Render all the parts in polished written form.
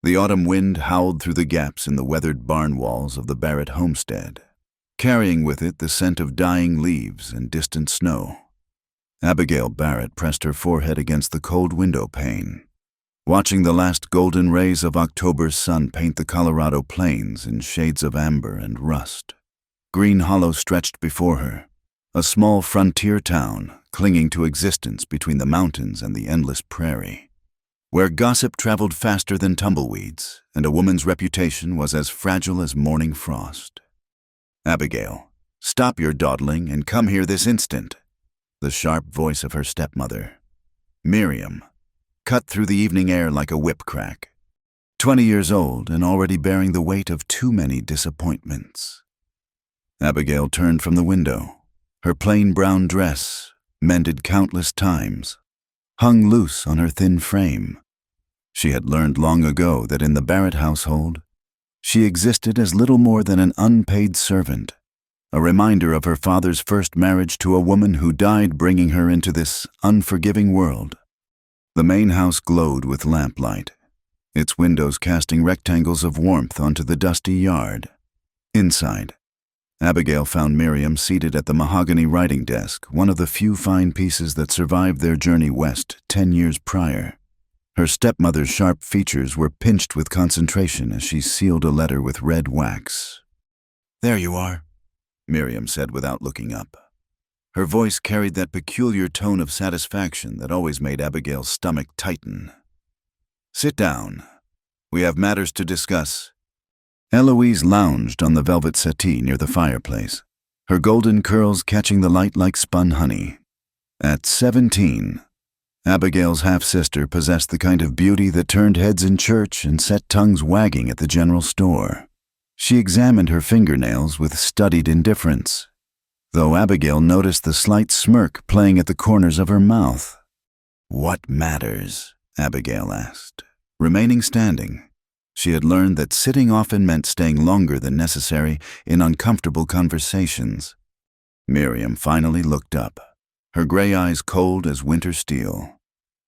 The autumn wind howled through the gaps in the weathered barn walls of the Barrett homestead, carrying with it the scent of dying leaves and distant snow. Abigail Barrett pressed her forehead against the cold window pane, watching the last golden rays of October's sun paint the Colorado plains in shades of amber and rust. Green Hollow stretched before her, a small frontier town clinging to existence between the mountains and the endless prairie, where gossip traveled faster than tumbleweeds and a woman's reputation was as fragile as morning frost. "Abigail, stop your dawdling and come here this instant," the sharp voice of her stepmother, Miriam, cut through the evening air like a whip crack. 20 years old and already bearing the weight of too many disappointments. Abigail turned from the window. Her plain brown dress, mended countless times, hung loose on her thin frame. She had learned long ago that in the Barrett household, she existed as little more than an unpaid servant, a reminder of her father's first marriage to a woman who died bringing her into this unforgiving world. The main house glowed with lamplight, its windows casting rectangles of warmth onto the dusty yard. Inside, Abigail found Miriam seated at the mahogany writing desk, one of the few fine pieces that survived their journey west 10 years prior. Her stepmother's sharp features were pinched with concentration as she sealed a letter with red wax. "There you are," Miriam said without looking up. Her voice carried that peculiar tone of satisfaction that always made Abigail's stomach tighten. "Sit down. We have matters to discuss." Eloise lounged on the velvet settee near the fireplace, her golden curls catching the light like spun honey. At 17, Abigail's half-sister possessed the kind of beauty that turned heads in church and set tongues wagging at the general store. She examined her fingernails with studied indifference, though Abigail noticed the slight smirk playing at the corners of her mouth. "What matters?" Abigail asked, remaining standing. She had learned that sitting often meant staying longer than necessary in uncomfortable conversations. Miriam finally looked up, her gray eyes cold as winter steel.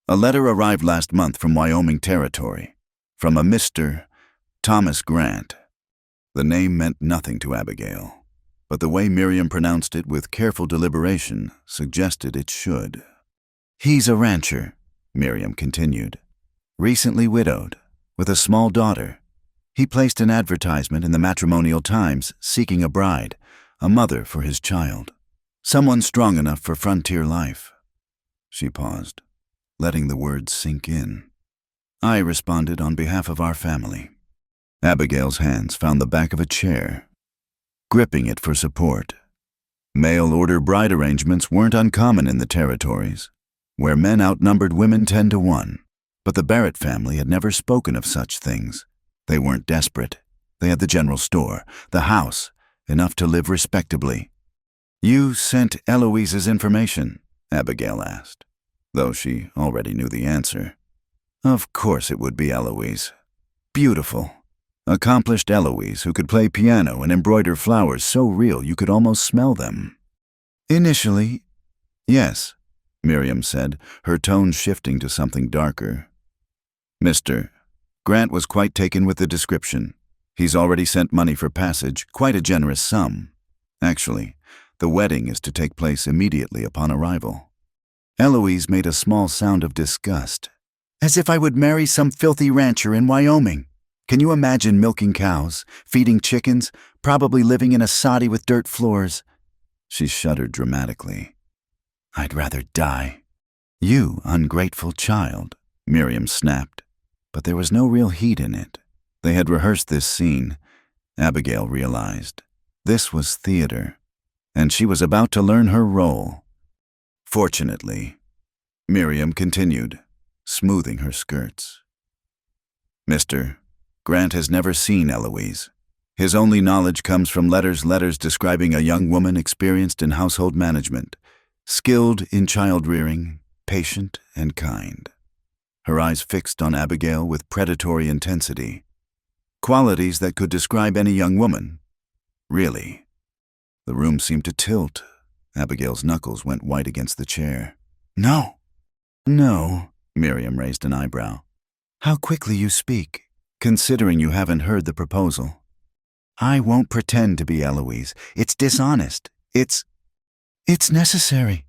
"A letter arrived last month from Wyoming Territory, from a Mr. Thomas Grant." The name meant nothing to Abigail, but the way Miriam pronounced it with careful deliberation suggested it should. "He's a rancher," Miriam continued, "recently widowed, with a small daughter. He placed an advertisement in the Matrimonial Times seeking a bride, a mother for his child, someone strong enough for frontier life." She paused, letting the words sink in. "I responded on behalf of our family." Abigail's hands found the back of a chair, gripping it for support. Mail-order bride arrangements weren't uncommon in the territories, where men outnumbered women 10 to 1. But the Barrett family had never spoken of such things. They weren't desperate. They had the general store, the house, enough to live respectably. "You sent Eloise's information?" Abigail asked, though she already knew the answer. Of course it would be Eloise. Beautiful. Accomplished Eloise who could play piano and embroider flowers so real you could almost smell them. "Initially, yes," Miriam said, her tone shifting to something darker. "Mr. Grant was quite taken with the description. He's already sent money for passage, quite a generous sum. Actually, the wedding is to take place immediately upon arrival." Eloise made a small sound of disgust. "As if I would marry some filthy rancher in Wyoming. Can you imagine milking cows, feeding chickens, probably living in a soddy with dirt floors?" She shuddered dramatically. "I'd rather die." "You ungrateful child," Miriam snapped. But there was no real heat in it. They had rehearsed this scene, Abigail realized. This was theater, and she was about to learn her role. "Fortunately," Miriam continued, smoothing her skirts. "Mr. Grant has never seen Eloise. His only knowledge comes from letters describing a young woman experienced in household management, skilled in child-rearing, patient and kind." Her eyes fixed on Abigail with predatory intensity. Qualities that could describe any young woman. Really. The room seemed to tilt. Abigail's knuckles went white against the chair. "No." "No," Miriam raised an eyebrow. "How quickly you speak. considering you haven't heard the proposal. I won't pretend to be Eloise. It's dishonest. It's necessary.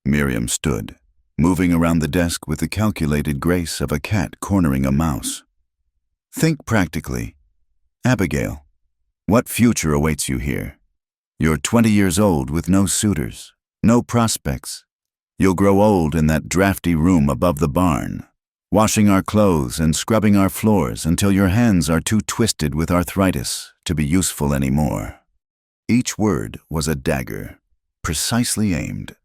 Miriam stood, moving around the desk with the calculated grace of a cat cornering a mouse. Think practically. Abigail, what future awaits you here? You're 20 years old with no suitors, no prospects. You'll grow old in that drafty room above the barn, washing our clothes and scrubbing our floors until your hands are too twisted with arthritis to be useful anymore. Each word was a dagger, precisely aimed.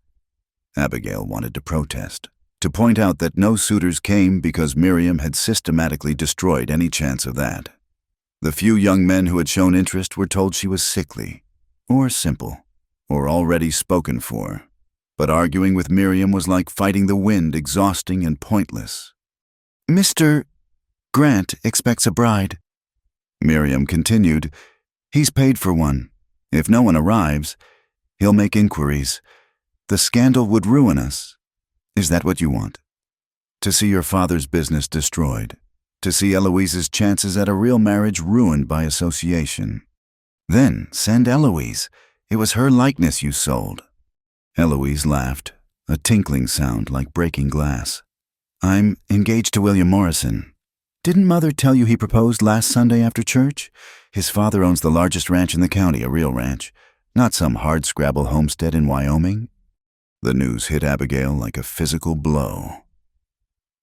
Abigail wanted to protest, to point out that no suitors came because Miriam had systematically destroyed any chance of that. The few young men who had shown interest were told she was sickly, or simple, or already spoken for. But arguing with Miriam was like fighting the wind, exhausting and pointless. Mr. Grant expects a bride. Miriam continued. He's paid for one. If no one arrives, he'll make inquiries. The scandal would ruin us. Is that what you want? To see your father's business destroyed. To see Eloise's chances at a real marriage ruined by association. Then send Eloise. It was her likeness you sold. Eloise laughed, a tinkling sound like breaking glass. I'm engaged to William Morrison. Didn't Mother tell you he proposed last Sunday after church? His father owns the largest ranch in the county, a real ranch, not some hardscrabble homestead in Wyoming. The news hit Abigail like a physical blow.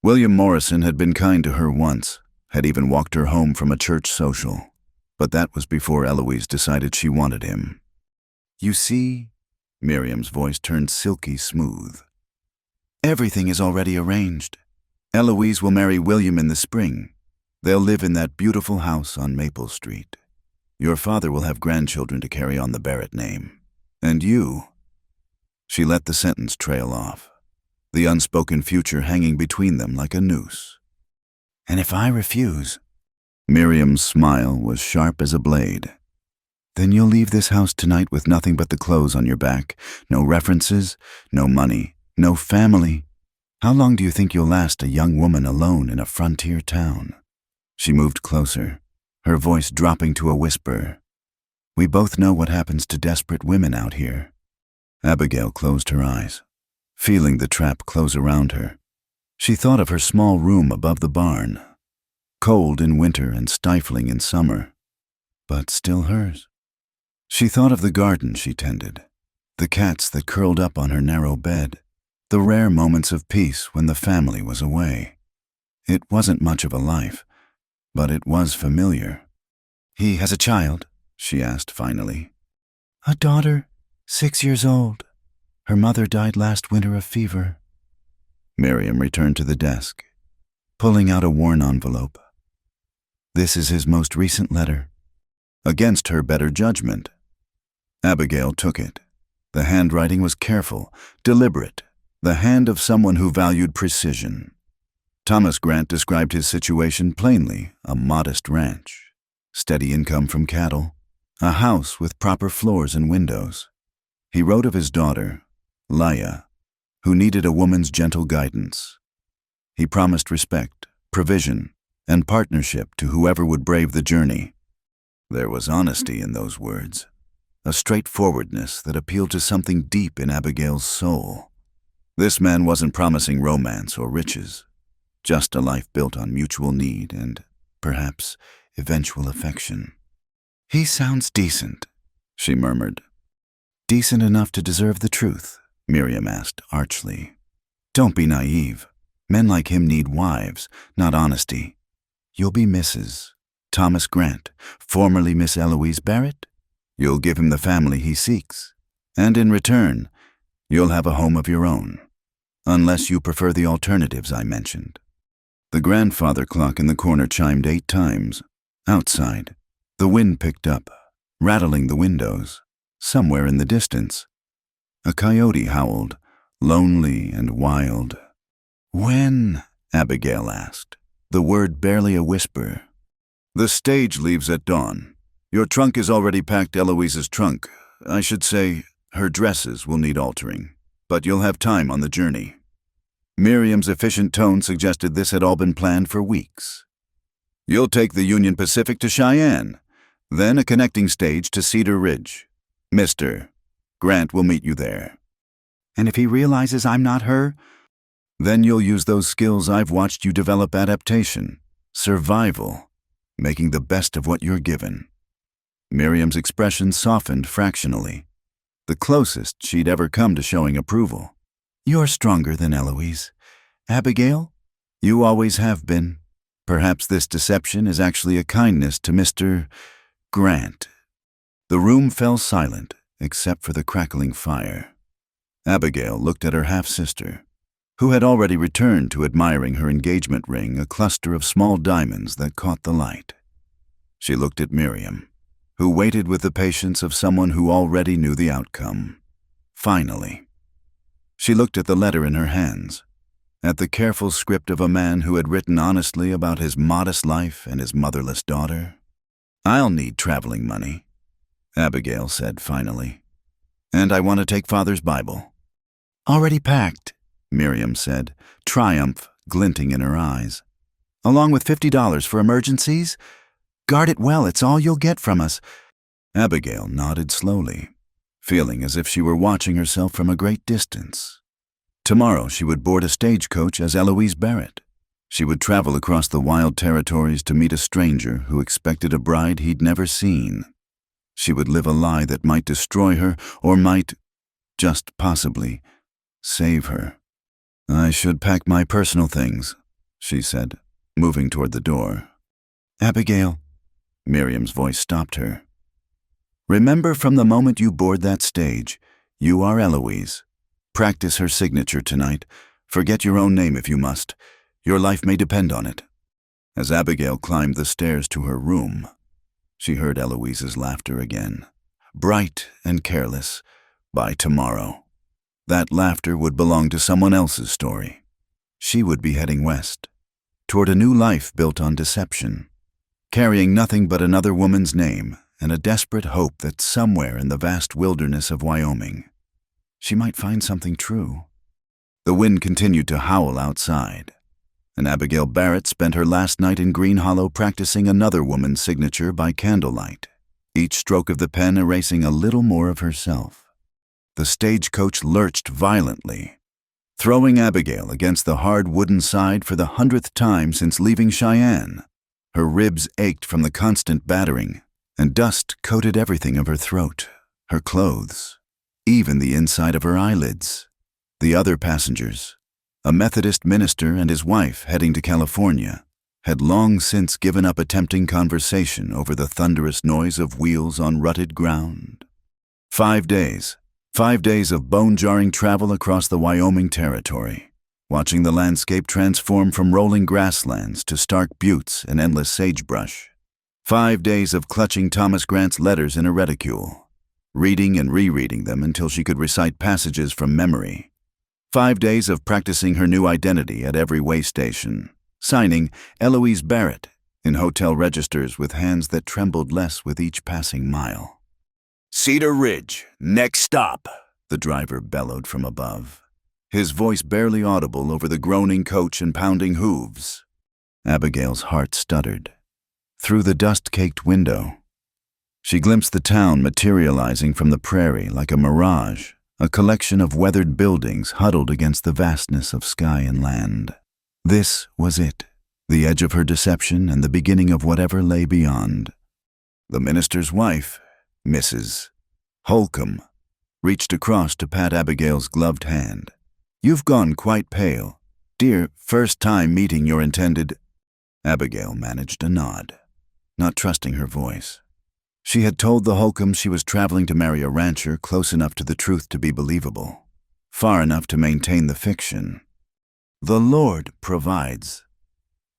William Morrison had been kind to her once, had even walked her home from a church social. But that was before Eloise decided she wanted him. You see, Miriam's voice turned silky smooth. Everything is already arranged. Eloise will marry William in the spring. They'll live in that beautiful house on Maple Street. Your father will have grandchildren to carry on the Barrett name. And you... She let the sentence trail off, the unspoken future hanging between them like a noose. And if I refuse? Miriam's smile was sharp as a blade. Then you'll leave this house tonight with nothing but the clothes on your back, no references, no money, no family. How long do you think you'll last, a young woman alone in a frontier town? She moved closer, her voice dropping to a whisper. We both know what happens to desperate women out here. Abigail closed her eyes, feeling the trap close around her. She thought of her small room above the barn, cold in winter and stifling in summer, but still hers. She thought of the garden she tended, the cats that curled up on her narrow bed, the rare moments of peace when the family was away. It wasn't much of a life, but it was familiar. He has a child? She asked finally. A daughter, 6 years old. Her mother died last winter of fever. Miriam returned to the desk, pulling out a worn envelope. This is his most recent letter. Against her better judgment. Abigail took it. The handwriting was careful, deliberate, the hand of someone who valued precision. Thomas Grant described his situation plainly, a modest ranch, steady income from cattle, a house with proper floors and windows. He wrote of his daughter, Leah, who needed a woman's gentle guidance. He promised respect, provision, and partnership to whoever would brave the journey. There was honesty in those words, a straightforwardness that appealed to something deep in Abigail's soul. This man wasn't promising romance or riches, just a life built on mutual need and, perhaps, eventual affection. He sounds decent, she murmured. Decent enough to deserve the truth, Miriam asked archly. Don't be naive. Men like him need wives, not honesty. You'll be Mrs. Thomas Grant, formerly Miss Eloise Barrett. You'll give him the family he seeks, and in return, you'll have a home of your own, unless you prefer the alternatives I mentioned. The grandfather clock in the corner chimed 8 times. Outside, the wind picked up, rattling the windows. Somewhere in the distance, a coyote howled, lonely and wild. When? Abigail asked, the word barely a whisper. The stage leaves at dawn. Your trunk is already packed. Eloise's trunk. I should say, her dresses will need altering, but you'll have time on the journey. Miriam's efficient tone suggested this had all been planned for weeks. You'll take the Union Pacific to Cheyenne, then a connecting stage to Cedar Ridge. Mr. Grant will meet you there. And if he realizes I'm not her? Then you'll use those skills I've watched you develop: adaptation, survival, making the best of what you're given. Miriam's expression softened fractionally, the closest she'd ever come to showing approval. You're stronger than Eloise. Abigail, you always have been. Perhaps this deception is actually a kindness to Mr. Grant. The room fell silent, except for the crackling fire. Abigail looked at her half-sister, who had already returned to admiring her engagement ring, a cluster of small diamonds that caught the light. She looked at Miriam, who waited with the patience of someone who already knew the outcome. Finally, she looked at the letter in her hands, at the careful script of a man who had written honestly about his modest life and his motherless daughter. "I'll need traveling money," Abigail said finally. "And I want to take Father's Bible." "Already packed," Miriam said, triumph glinting in her eyes. "Along with $50 for emergencies? Guard it well, it's all you'll get from us." Abigail nodded slowly, feeling as if she were watching herself from a great distance. Tomorrow she would board a stagecoach as Eloise Barrett. She would travel across the wild territories to meet a stranger who expected a bride he'd never seen. She would live a lie that might destroy her, or might, just possibly, save her. "I should pack my personal things," she said, moving toward the door. "Abigail," Miriam's voice stopped her. "Remember, from the moment you board that stage, you are Eloise. Practice her signature tonight. Forget your own name if you must. Your life may depend on it." As Abigail climbed the stairs to her room, she heard Eloise's laughter again, bright and careless. By tomorrow, that laughter would belong to someone else's story. She would be heading west, toward a new life built on deception, carrying nothing but another woman's name and a desperate hope that somewhere in the vast wilderness of Wyoming, she might find something true. The wind continued to howl outside, and Abigail Barrett spent her last night in Green Hollow practicing another woman's signature by candlelight, each stroke of the pen erasing a little more of herself. The stagecoach lurched violently, throwing Abigail against the hard wooden side for the 100th time since leaving Cheyenne. Her ribs ached from the constant battering, and dust coated everything of her throat, her clothes, even the inside of her eyelids. The other passengers, a Methodist minister and his wife heading to California, had long since given up attempting conversation over the thunderous noise of wheels on rutted ground. 5 days of bone-jarring travel across the Wyoming Territory, watching the landscape transform from rolling grasslands to stark buttes and endless sagebrush. 5 days of clutching Thomas Grant's letters in a reticule, reading and rereading them until she could recite passages from memory. 5 days of practicing her new identity at every way station, signing Eloise Barrett in hotel registers with hands that trembled less with each passing mile. "Cedar Ridge, next stop," the driver bellowed from above, his voice barely audible over the groaning coach and pounding hooves. Abigail's heart stuttered. Through the dust-caked window, she glimpsed the town materializing from the prairie like a mirage, a collection of weathered buildings huddled against the vastness of sky and land. This was it, the edge of her deception and the beginning of whatever lay beyond. The minister's wife, Mrs. Holcomb, reached across to pat Abigail's gloved hand. "You've gone quite pale. Dear, first time meeting your intended—" Abigail managed a nod, not trusting her voice. She had told the Holcombs she was traveling to marry a rancher close enough to the truth to be believable, far enough to maintain the fiction. "The Lord provides."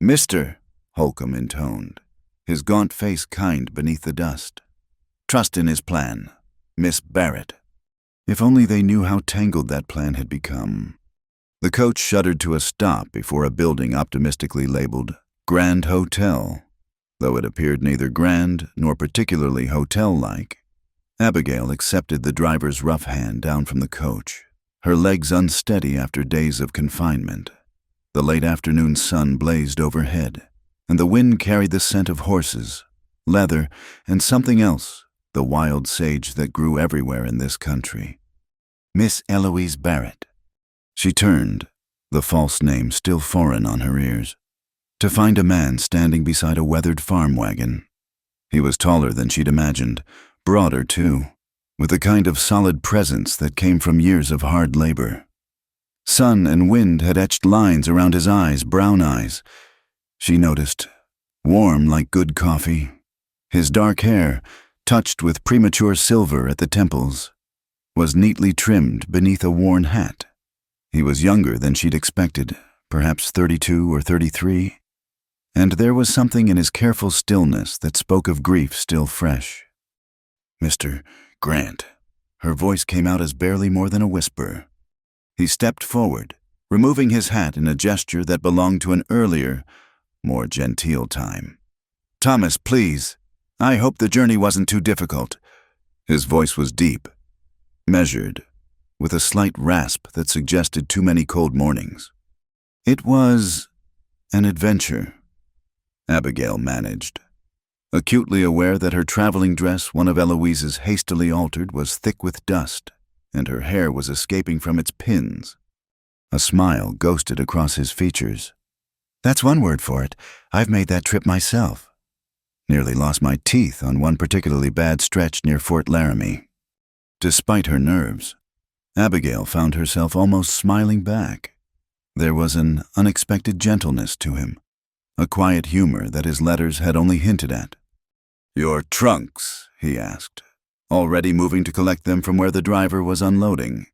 "Mr. Holcomb intoned, his gaunt face kind beneath the dust. "Trust in his plan, Miss Barrett." If only they knew how tangled that plan had become. The coach shuddered to a stop before a building optimistically labeled Grand Hotel, though it appeared neither grand nor particularly hotel-like. Abigail accepted the driver's rough hand down from the coach, her legs unsteady after days of confinement. The late afternoon sun blazed overhead, and the wind carried the scent of horses, leather, and something else, the wild sage that grew everywhere in this country. Miss Eloise Barrett. She turned, the false name still foreign on her ears, to find a man standing beside a weathered farm wagon. He was taller than she'd imagined, broader too, with a kind of solid presence that came from years of hard labor. Sun and wind had etched lines around his eyes, brown eyes, she noticed, warm like good coffee. His dark hair, touched with premature silver at the temples, was neatly trimmed beneath a worn hat. He was younger than she'd expected, perhaps 32 or 33, and there was something in his careful stillness that spoke of grief still fresh. "Mr. Grant." Her voice came out as barely more than a whisper. He stepped forward, removing his hat in a gesture that belonged to an earlier, more genteel time. "Thomas, please. I hope the journey wasn't too difficult." His voice was deep, measured, with a slight rasp that suggested too many cold mornings. "It was an adventure," Abigail managed, acutely aware that her traveling dress, one of Eloise's hastily altered, was thick with dust, and her hair was escaping from its pins. A smile ghosted across his features. "That's one word for it. I've made that trip myself. Nearly lost my teeth on one particularly bad stretch near Fort Laramie." Despite her nerves, Abigail found herself almost smiling back. There was an unexpected gentleness to him, a quiet humor that his letters had only hinted at. "Your trunks?" he asked, already moving to collect them from where the driver was unloading.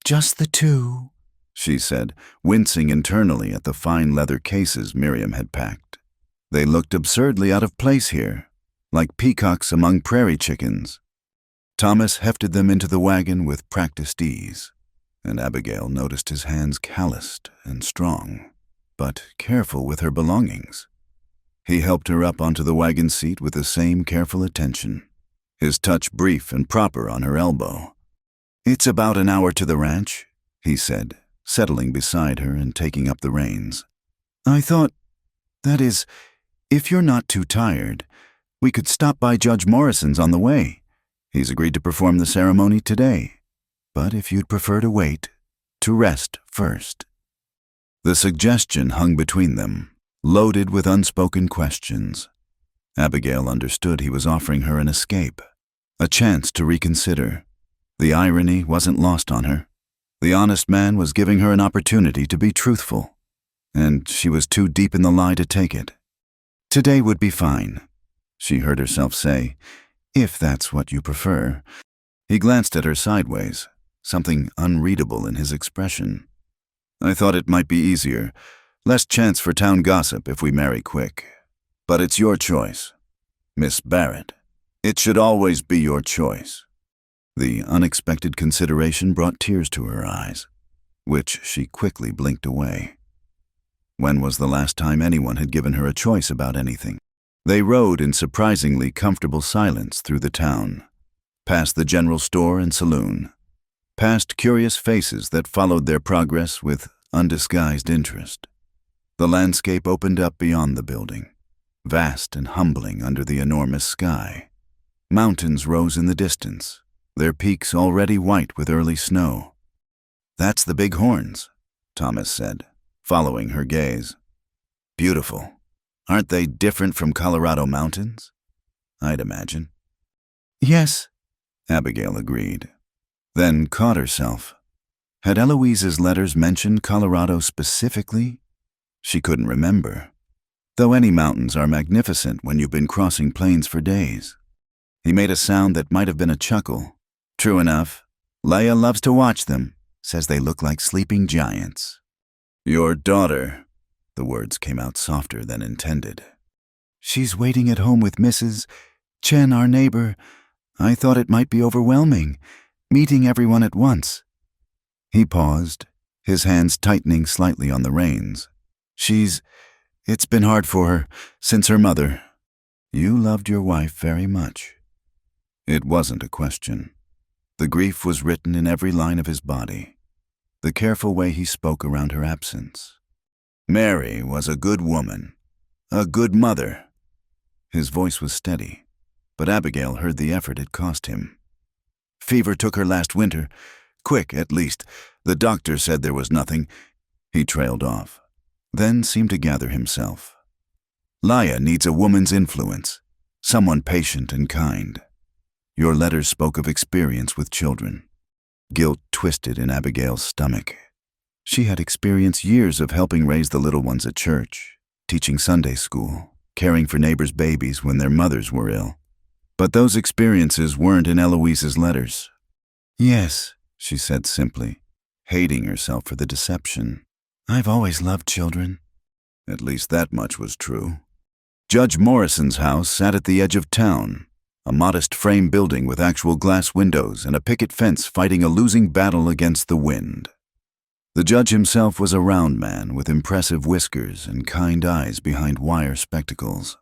"Just the two," she said, wincing internally at the fine leather cases Miriam had packed. They looked absurdly out of place here, like peacocks among prairie chickens. Thomas hefted them into the wagon with practiced ease, and Abigail noticed his hands calloused and strong, but careful with her belongings. He helped her up onto the wagon seat with the same careful attention, his touch brief and proper on her elbow. "It's about an hour to the ranch," he said, settling beside her and taking up the reins. That is, if you're not too tired, we could stop by Judge Morrison's on the way. He's agreed to perform the ceremony today. But if you'd prefer to wait, to rest first." The suggestion hung between them, loaded with unspoken questions. Abigail understood he was offering her an escape, a chance to reconsider. The irony wasn't lost on her. The honest man was giving her an opportunity to be truthful, and she was too deep in the lie to take it. "Today would be fine," she heard herself say, "if that's what you prefer." He glanced at her sideways, something unreadable in his expression. "I thought it might be easier, less chance for town gossip if we marry quick. But it's your choice, Miss Barrett. It should always be your choice." The unexpected consideration brought tears to her eyes, which she quickly blinked away. When was the last time anyone had given her a choice about anything? They rode in surprisingly comfortable silence through the town, past the general store and saloon, past curious faces that followed their progress with undisguised interest. The landscape opened up beyond the building, vast and humbling under the enormous sky. Mountains rose in the distance, their peaks already white with early snow. "That's the Big Horns," Thomas said, following her gaze. "Beautiful. Aren't they different from Colorado mountains? I'd imagine." "Yes," Abigail agreed, then caught herself. Had Eloise's letters mentioned Colorado specifically? She couldn't remember, though any mountains are magnificent when you've been crossing plains for days. He made a sound that might have been a chuckle. "True enough. Leah loves to watch them, says they look like sleeping giants." "Your daughter," the words came out softer than intended. "She's waiting at home with Mrs. Chen, our neighbor. I thought it might be overwhelming, meeting everyone at once." He paused, his hands tightening slightly on the reins. It's been hard for her, since her mother." "You loved your wife very much." It wasn't a question. The grief was written in every line of his body, the careful way he spoke around her absence. "Mary was a good woman. a good mother." His voice was steady, but Abigail heard the effort it cost him. "Fever took her last winter. Quick, at least. The doctor said there was nothing." He trailed off, then seemed to gather himself. "Laya needs a woman's influence, someone patient and kind. Your letters spoke of experience with children." Guilt twisted in Abigail's stomach. She had experienced years of helping raise the little ones at church, teaching Sunday school, caring for neighbors' babies when their mothers were ill. But those experiences weren't in Eloise's letters. "Yes," she said simply, hating herself for the deception. "I've always loved children." At least that much was true. Judge Morrison's house sat at the edge of town, a modest frame building with actual glass windows and a picket fence fighting a losing battle against the wind. The judge himself was a round man with impressive whiskers and kind eyes behind wire spectacles.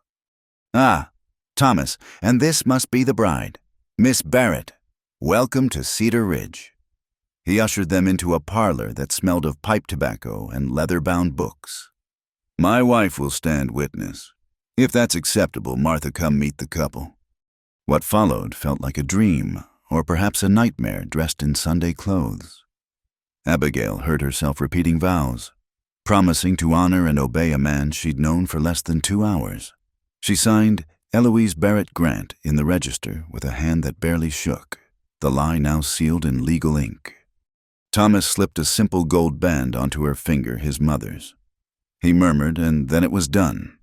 "Ah, Thomas, and this must be the bride, Miss Barrett. Welcome to Cedar Ridge." He ushered them into a parlor that smelled of pipe tobacco and leather-bound books. "My wife will stand witness. If that's acceptable, Martha, come meet the couple." What followed felt like a dream, or perhaps a nightmare dressed in Sunday clothes. Abigail heard herself repeating vows, promising to honor and obey a man she'd known for less than 2 hours. She signed Eloise Barrett Grant in the register with a hand that barely shook, the lie now sealed in legal ink. Thomas slipped a simple gold band onto her finger, his mother's. He murmured, and then it was done.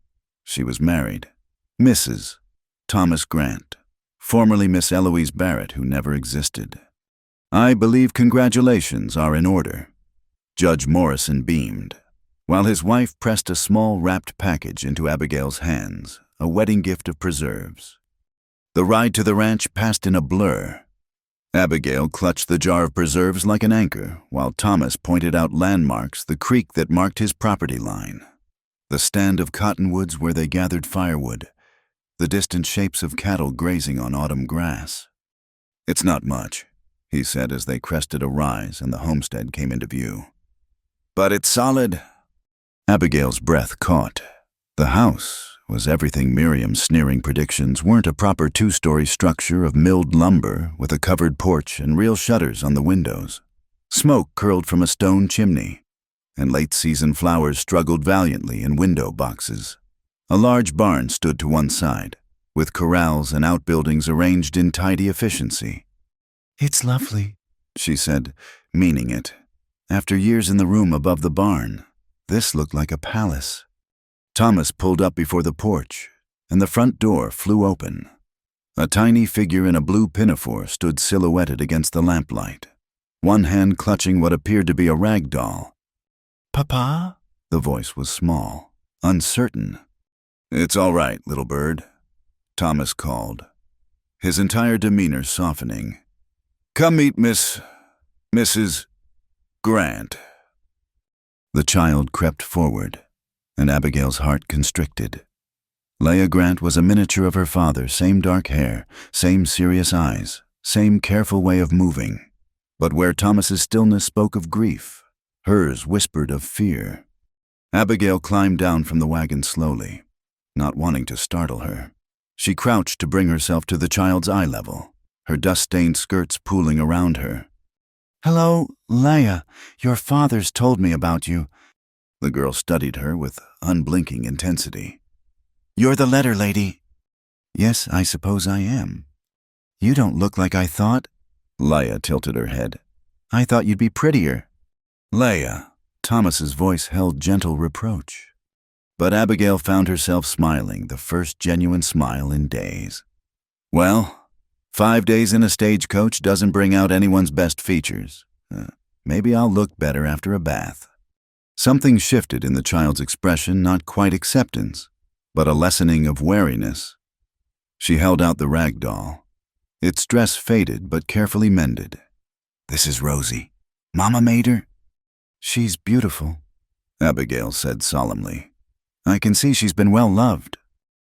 She was married. Mrs. Thomas Grant, formerly Miss Eloise Barrett, who never existed. "I believe congratulations are in order." Judge Morrison beamed, while his wife pressed a small wrapped package into Abigail's hands, a wedding gift of preserves. The ride to the ranch passed in a blur. Abigail clutched the jar of preserves like an anchor, while Thomas pointed out landmarks, the creek that marked his property line, the stand of cottonwoods where they gathered firewood, the distant shapes of cattle grazing on autumn grass. "It's not much," he said as they crested a rise and the homestead came into view. "But it's solid." Abigail's breath caught. The house was everything Miriam's sneering predictions weren't, a proper 2-story structure of milled lumber with a covered porch and real shutters on the windows. Smoke curled from a stone chimney, and late-season flowers struggled valiantly in window boxes. A large barn stood to one side, with corrals and outbuildings arranged in tidy efficiency. "It's lovely," she said, meaning it. After years in the room above the barn, this looked like a palace. Thomas pulled up before the porch, and the front door flew open. A tiny figure in a blue pinafore stood silhouetted against the lamplight, one hand clutching what appeared to be a rag doll. "Papa?" The voice was small, uncertain. "It's all right, little bird," Thomas called, his entire demeanor softening. "Come meet Mrs. Grant." The child crept forward, and Abigail's heart constricted. Leah Grant was a miniature of her father, same dark hair, same serious eyes, same careful way of moving. But where Thomas's stillness spoke of grief, hers whispered of fear. Abigail climbed down from the wagon slowly, not wanting to startle her. She crouched to bring herself to the child's eye level, her dust-stained skirts pooling around her. "Hello, Leah. Your father's told me about you." The girl studied her with unblinking intensity. "You're the letter lady." "Yes, I suppose I am." "You don't look like I thought." Leah tilted her head. "I thought you'd be prettier." "Leah." Thomas's voice held gentle reproach. But Abigail found herself smiling, the first genuine smile in days. "Well, 5 days in a stagecoach doesn't bring out anyone's best features. Maybe I'll look better after a bath." Something shifted in the child's expression, not quite acceptance, but a lessening of wariness. She held out the rag doll. Its dress faded but carefully mended. "This is Rosie. Mama made her." "She's beautiful," Abigail said solemnly. "I can see she's been well loved."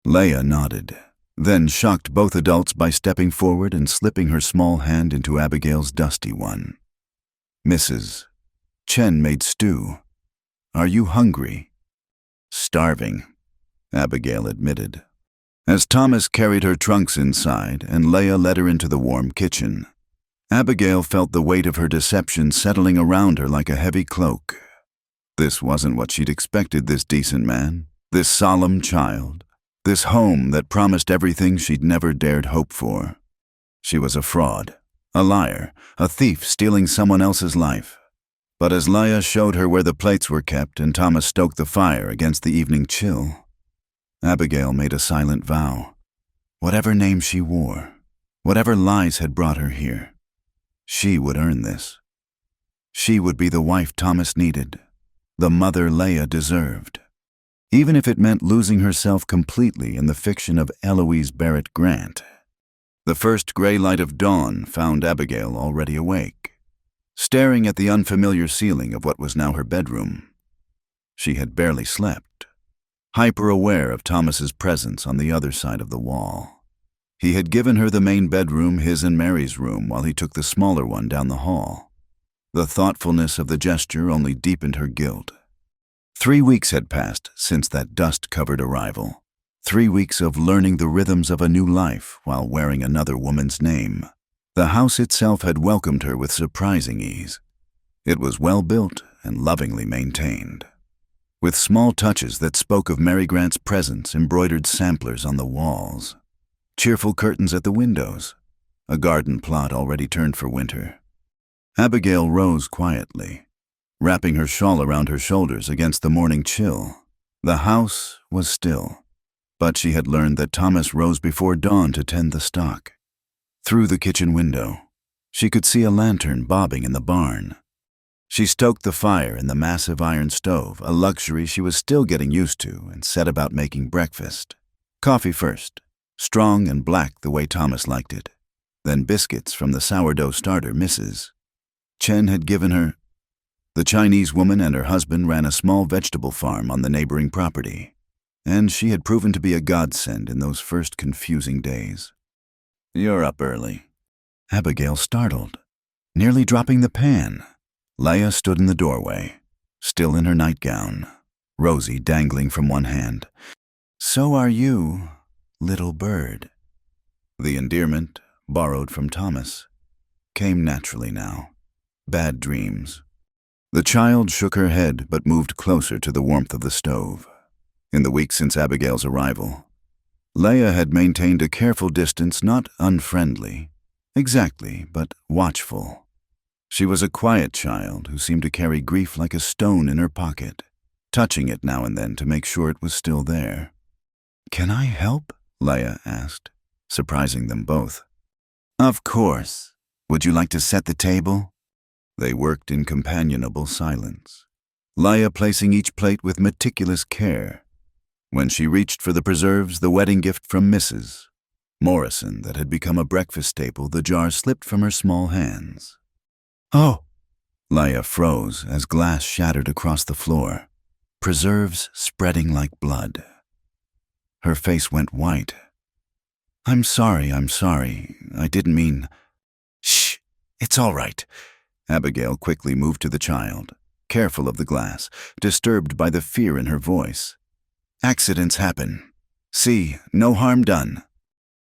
Leah nodded, then shocked both adults by stepping forward and slipping her small hand into Abigail's dusty one. "Mrs. Chen made stew. Are you hungry?" "Starving." Abigail admitted. As Thomas carried her trunks inside and Leah led her into the warm kitchen, Abigail felt the weight of her deception settling around her like a heavy cloak. This wasn't what she'd expected, this decent man, this solemn child, this home that promised everything she'd never dared hope for. She was a fraud, a liar, a thief stealing someone else's life. But as Leah showed her where the plates were kept and Thomas stoked the fire against the evening chill, Abigail made a silent vow. Whatever name she wore, whatever lies had brought her here, she would earn this. She would be the wife Thomas needed, the mother Leah deserved, even if it meant losing herself completely in the fiction of Eloise Barrett Grant. The first gray light of dawn found Abigail already awake, staring at the unfamiliar ceiling of what was now her bedroom. She had barely slept, hyper-aware of Thomas's presence on the other side of the wall. He had given her the main bedroom, his and Mary's room, while he took the smaller one down the hall. The thoughtfulness of the gesture only deepened her guilt. 3 weeks had passed since that dust-covered arrival. 3 weeks of learning the rhythms of a new life while wearing another woman's name. The house itself had welcomed her with surprising ease. It was well built and lovingly maintained, with small touches that spoke of Mary Grant's presence, embroidered samplers on the walls, cheerful curtains at the windows, a garden plot already turned for winter. Abigail rose quietly, wrapping her shawl around her shoulders against the morning chill. The house was still, but she had learned that Thomas rose before dawn to tend the stock. Through the kitchen window, she could see a lantern bobbing in the barn. She stoked the fire in the massive iron stove, a luxury she was still getting used to, and set about making breakfast. Coffee first, strong and black the way Thomas liked it, then biscuits from the sourdough starter Mrs. Chen had given her. The Chinese woman and her husband ran a small vegetable farm on the neighboring property, and she had proven to be a godsend in those first confusing days. "You're up early." Abigail startled, nearly dropping the pan. Leah stood in the doorway, still in her nightgown, Rosie dangling from one hand. "So are you, little bird." The endearment, borrowed from Thomas, came naturally now. Bad dreams. The child shook her head but moved closer to the warmth of the stove. In the weeks since Abigail's arrival, Leah had maintained a careful distance, not unfriendly, exactly, but watchful. She was a quiet child who seemed to carry grief like a stone in her pocket, touching it now and then to make sure it was still there. "Can I help?" Leah asked, surprising them both. "Of course. Would you like to set the table?" They worked in companionable silence, Leah placing each plate with meticulous care. When she reached for the preserves, the wedding gift from Mrs. Morrison that had become a breakfast staple, the jar slipped from her small hands. "Oh!" Leah froze as glass shattered across the floor, preserves spreading like blood. Her face went white. I'm sorry. I didn't mean—" "Shh! It's all right." Abigail quickly moved to the child, careful of the glass, disturbed by the fear in her voice. "Accidents happen. See, no harm done."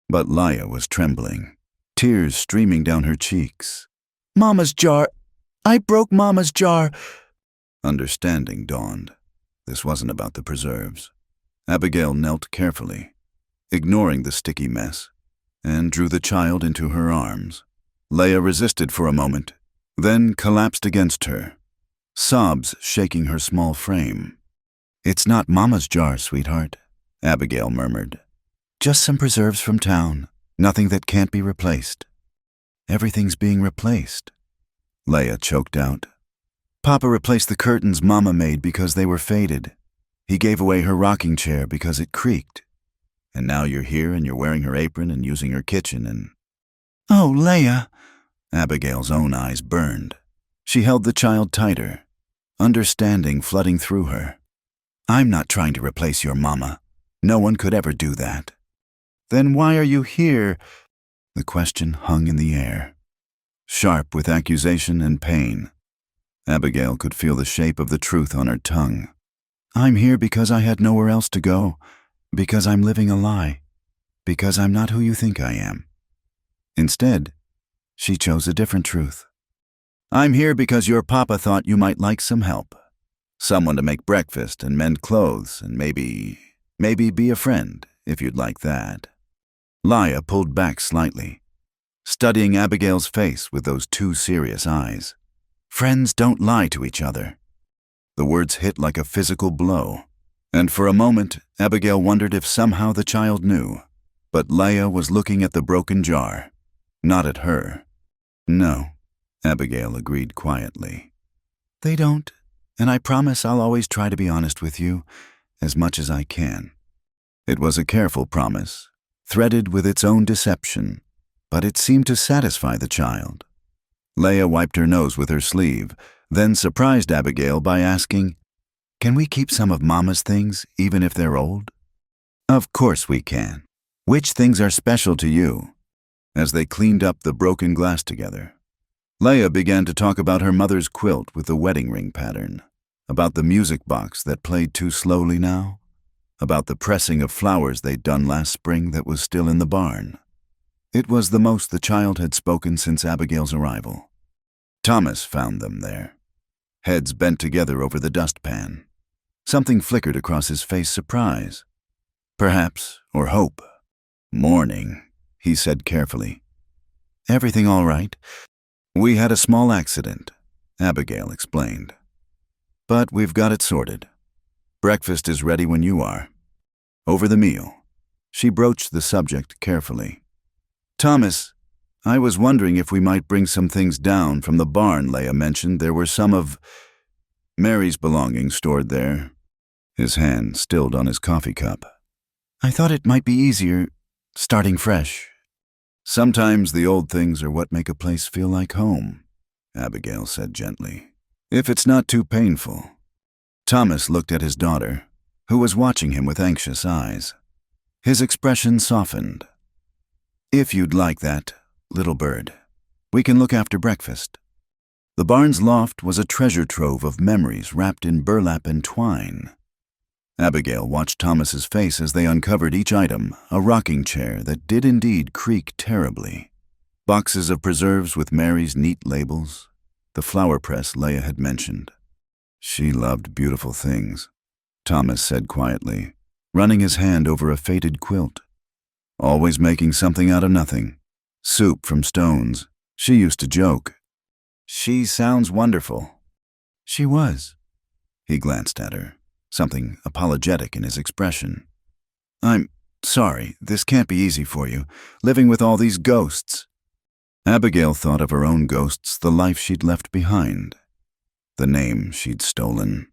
But Leah was trembling, tears streaming down her cheeks. "Mama's jar! I broke Mama's jar!" Understanding dawned. This wasn't about the preserves. Abigail knelt carefully, ignoring the sticky mess, and drew the child into her arms. Leah resisted for a moment, then collapsed against her, sobs shaking her small frame. "It's not Mama's jar, sweetheart," Abigail murmured. "Just some preserves from town, nothing that can't be replaced." "Everything's being replaced," Leah choked out. "Papa replaced the curtains Mama made because they were faded. He gave away her rocking chair because it creaked. And now you're here and you're wearing her apron and using her kitchen and—" "Oh, Leah!" Abigail's own eyes burned. She held the child tighter, understanding flooding through her. "I'm not trying to replace your Mama. No one could ever do that." "Then why are you here?" The question hung in the air, sharp with accusation and pain. Abigail could feel the shape of the truth on her tongue. "I'm here because I had nowhere else to go. Because I'm living a lie. Because I'm not who you think I am. Instead, she chose a different truth. I'm here because your papa thought you might like some help. Someone to make breakfast and mend clothes and maybe be a friend, if you'd like that. Laya pulled back slightly, studying Abigail's face with those two serious eyes. Friends don't lie to each other. The words hit like a physical blow, and for a moment, Abigail wondered if somehow the child knew. But Laya was looking at the broken jar, not at her. No, Abigail agreed quietly. They don't, and I promise I'll always try to be honest with you, as much as I can. It was a careful promise, threaded with its own deception, but it seemed to satisfy the child. Laya wiped her nose with her sleeve, then surprised Abigail by asking, Can we keep some of Mama's things, even if they're old? Of course we can. Which things are special to you? As they cleaned up the broken glass together, Laya began to talk about her mother's quilt with the wedding ring pattern, about the music box that played too slowly now, about the pressing of flowers they'd done last spring that was still in the barn. It was the most the child had spoken since Abigail's arrival. Thomas found them there, heads bent together over the dustpan. Something flickered across his face, surprise, perhaps, or hope. Morning, he said carefully. Everything all right? We had a small accident, Abigail explained. But we've got it sorted. Breakfast is ready when you are. Over the meal. She broached the subject carefully. Thomas, I was wondering if we might bring some things down from the barn. Laya mentioned there were some of Mary's belongings stored there. His hand stilled on his coffee cup. I thought it might be easier, starting fresh. Sometimes the old things are what make a place feel like home, Abigail said gently, if it's not too painful. Thomas looked at his daughter, who was watching him with anxious eyes. His expression softened. If you'd like that, little bird, we can look after breakfast. The barn's loft was a treasure trove of memories wrapped in burlap and twine. Abigail watched Thomas's face as they uncovered each item, a rocking chair that did indeed creak terribly, boxes of preserves with Mary's neat labels, the flower press Laya had mentioned. She loved beautiful things, Thomas said quietly, running his hand over a faded quilt. Always making something out of nothing. Soup from stones, she used to joke. She sounds wonderful. She was. He glanced at her, something apologetic in his expression. I'm sorry, this can't be easy for you, living with all these ghosts. Abigail thought of her own ghosts, the life she'd left behind, the name she'd stolen,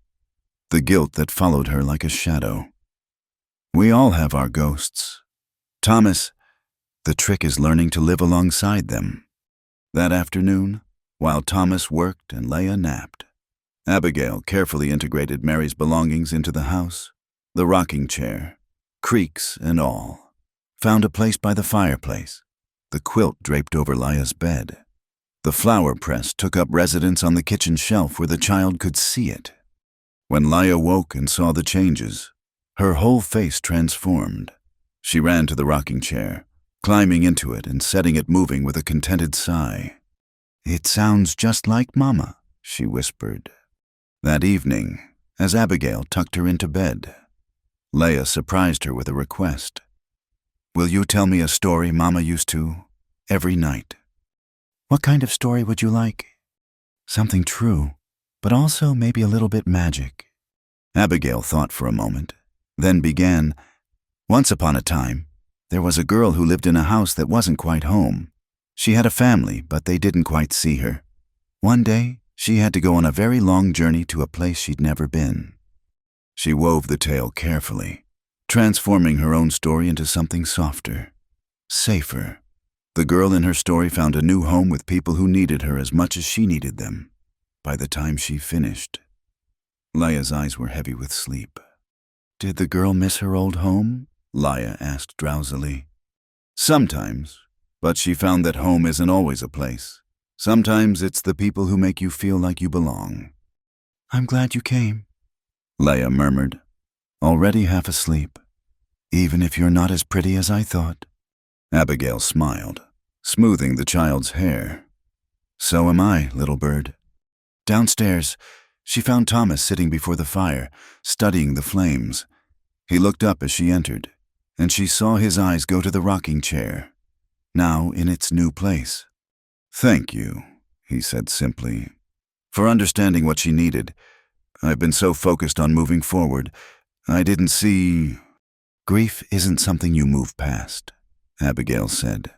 the guilt that followed her like a shadow. We all have our ghosts. Thomas, the trick is learning to live alongside them. That afternoon, while Thomas worked and Laya napped, Abigail carefully integrated Mary's belongings into the house, the rocking chair, creaks and all, found a place by the fireplace, the quilt draped over Laya's bed. The flower press took up residence on the kitchen shelf where the child could see it. When Laya woke and saw the changes, her whole face transformed. She ran to the rocking chair, climbing into it and setting it moving with a contented sigh. It sounds just like Mama, she whispered. That evening, as Abigail tucked her into bed, Laya surprised her with a request. Will you tell me a story Mama used to, every night? What kind of story would you like? Something true, but also maybe a little bit magic. Abigail thought for a moment, then began. Once upon a time, there was a girl who lived in a house that wasn't quite home. She had a family, but they didn't quite see her. One day, she had to go on a very long journey to a place she'd never been. She wove the tale carefully, transforming her own story into something softer, safer. The girl in her story found a new home with people who needed her as much as she needed them. By the time she finished, Laya's eyes were heavy with sleep. Did the girl miss her old home? Laya asked drowsily. Sometimes, but she found that home isn't always a place. Sometimes it's the people who make you feel like you belong. I'm glad you came, Laya murmured, already half asleep. even if you're not as pretty as I thought. Abigail smiled, smoothing the child's hair. So am I, little bird. Downstairs, she found Thomas sitting before the fire, studying the flames. He looked up as she entered, and she saw his eyes go to the rocking chair, now in its new place. Thank you, he said simply, for understanding what she needed. I've been so focused on moving forward, I didn't see... Grief isn't something you move past, Abigail said,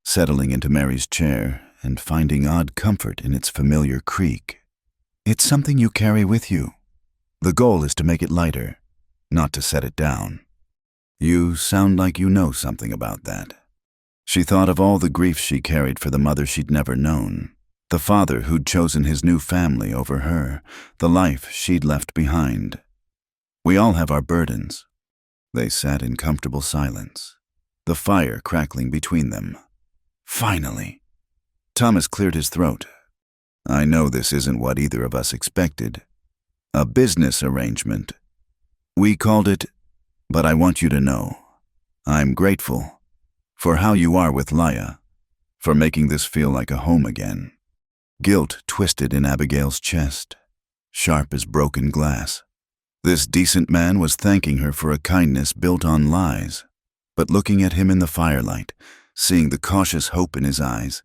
settling into Mary's chair and finding odd comfort in its familiar creak. It's something you carry with you. The goal is to make it lighter, not to set it down. You sound like you know something about that. She thought of all the grief she carried for the mother she'd never known, the father who'd chosen his new family over her, the life she'd left behind. We all have our burdens. They sat in comfortable silence, the fire crackling between them. Finally, Thomas cleared his throat. I know this isn't what either of us expected. A business arrangement. We called it, but I want you to know, I'm grateful for how you are with Laya, for making this feel like a home again. Guilt twisted in Abigail's chest, sharp as broken glass. This decent man was thanking her for a kindness built on lies, but looking at him in the firelight, seeing the cautious hope in his eyes,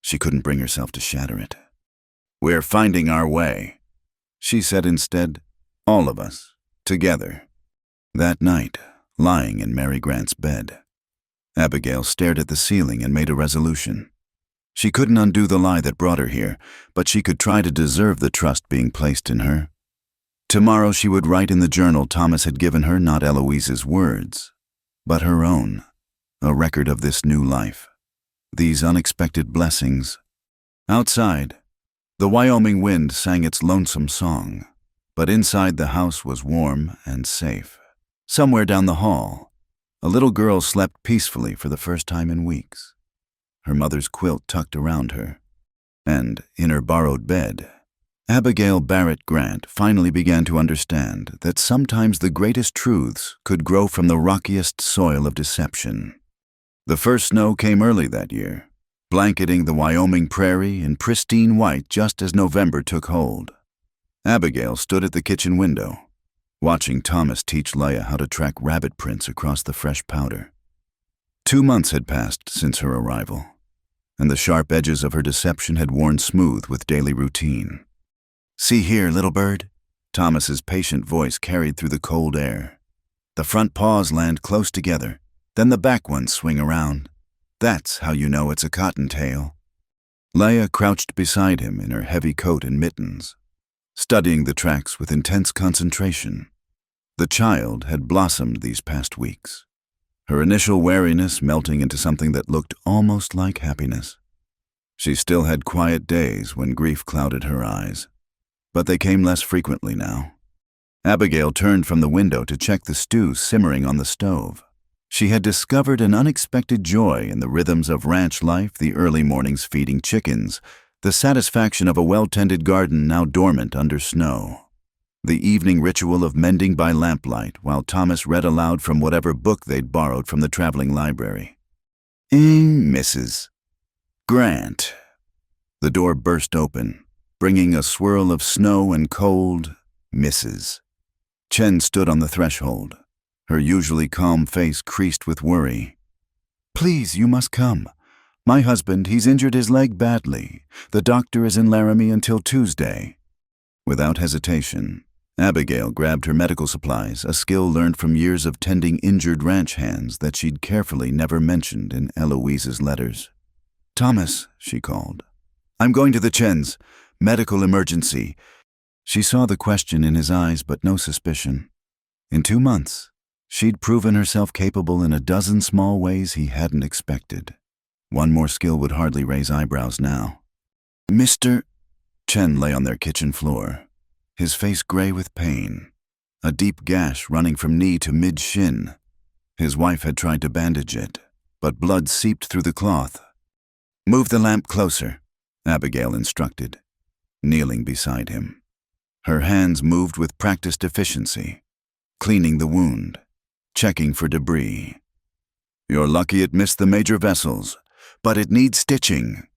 she couldn't bring herself to shatter it. We're finding our way, she said instead, all of us, together. That night, lying in Mary Grant's bed, Abigail stared at the ceiling and made a resolution. She couldn't undo the lie that brought her here, but she could try to deserve the trust being placed in her. Tomorrow she would write in the journal Thomas had given her not Eloise's words, but her own, a record of this new life, these unexpected blessings. Outside, the Wyoming wind sang its lonesome song, but inside the house was warm and safe. Somewhere down the hall, a little girl slept peacefully for the first time in weeks, her mother's quilt tucked around her. And in her borrowed bed, Abigail Barrett Grant finally began to understand that sometimes the greatest truths could grow from the rockiest soil of deception. The first snow came early that year, blanketing the Wyoming prairie in pristine white just as November took hold. Abigail stood at the kitchen window, watching Thomas teach Leia how to track rabbit prints across the fresh powder. 2 months had passed since her arrival, and the sharp edges of her deception had worn smooth with daily routine. See here, little bird, Thomas's patient voice carried through the cold air. The front paws land close together, then the back ones swing around. That's how you know it's a cottontail. Leia crouched beside him in her heavy coat and mittens, studying the tracks with intense concentration. The child had blossomed these past weeks, her initial wariness melting into something that looked almost like happiness. She still had quiet days when grief clouded her eyes, but they came less frequently now. Abigail turned from the window to check the stew simmering on the stove. She had discovered an unexpected joy in the rhythms of ranch life, the early mornings feeding chickens, the satisfaction of a well-tended garden now dormant under snow, the evening ritual of mending by lamplight while Thomas read aloud from whatever book they'd borrowed from the traveling library. Mrs. Grant. The door burst open, bringing a swirl of snow and cold. Mrs. Chen stood on the threshold, her usually calm face creased with worry. Please, you must come. My husband, he's injured his leg badly. The doctor is in Laramie until Tuesday. Without hesitation, Abigail grabbed her medical supplies, a skill learned from years of tending injured ranch hands that she'd carefully never mentioned in Eloise's letters. Thomas, she called. I'm going to the Chens. Medical emergency. She saw the question in his eyes, but no suspicion. In 2 months, she'd proven herself capable in a dozen small ways he hadn't expected. One more skill would hardly raise eyebrows now. Mr. Chen lay on their kitchen floor, his face gray with pain, a deep gash running from knee to mid-shin. His wife had tried to bandage it, but blood seeped through the cloth. Move the lamp closer, Abigail instructed, kneeling beside him. Her hands moved with practiced efficiency, cleaning the wound. checking for debris. "You're lucky it missed the major vessels, but it needs stitching."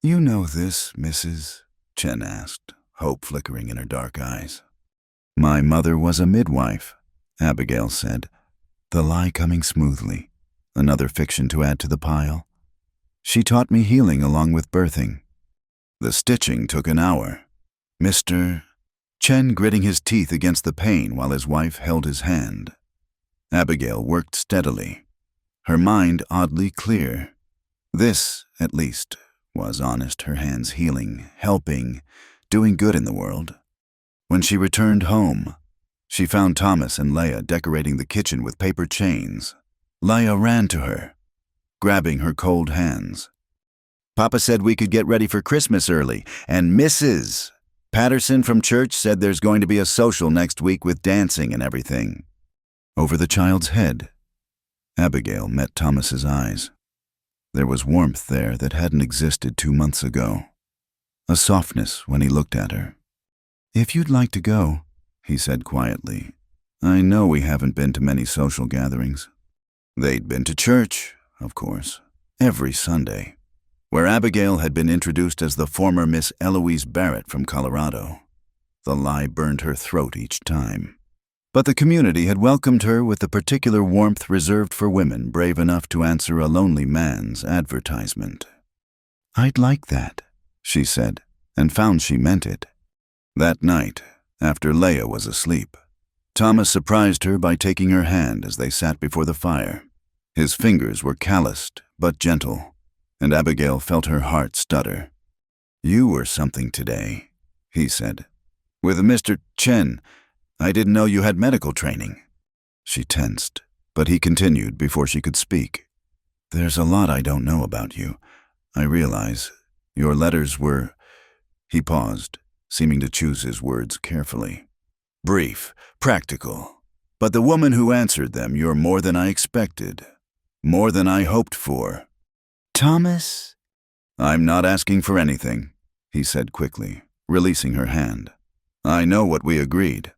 "You know this, Mrs.?" Chen asked, hope flickering in her dark eyes. "My mother was a midwife," Abigail said, the lie coming smoothly, another fiction to add to the pile. "She taught me healing along with birthing." "The stitching took an hour." Mr. Chen gritting his teeth against the pain while his wife held his hand. Abigail worked steadily, her mind oddly clear. This, at least, was honest, her hands healing, helping, doing good in the world. When she returned home, she found Thomas and Leia decorating the kitchen with paper chains. Leia ran to her, grabbing her cold hands. "Papa said we could get ready for Christmas early, and Mrs. Patterson from church said there's going to be a social next week with dancing and everything." Over the child's head, Abigail met Thomas's eyes. There was warmth there that hadn't existed 2 months ago, a softness when he looked at her. "If you'd like to go," he said quietly. "I know we haven't been to many social gatherings." They'd been to church, of course, every Sunday, where Abigail had been introduced as the former Miss Eloise Barrett from Colorado. The lie burned her throat each time. But the community had welcomed her with the particular warmth reserved for women brave enough to answer a lonely man's advertisement. "I'd like that," she said, and found she meant it. That night, after Leia was asleep, Thomas surprised her by taking her hand as they sat before the fire. His fingers were calloused but gentle, and Abigail felt her heart stutter. "You were something today," he said. "With Mr. Chen, I didn't know you had medical training." She tensed, but he continued before she could speak. "There's a lot I don't know about you. I realize. Your letters were—" He paused, seeming to choose his words carefully. "Brief, practical. But the woman who answered them, you're more than I expected. More than I hoped for." "Thomas?" "I'm not asking for anything," he said quickly, releasing her hand. "I know what we agreed.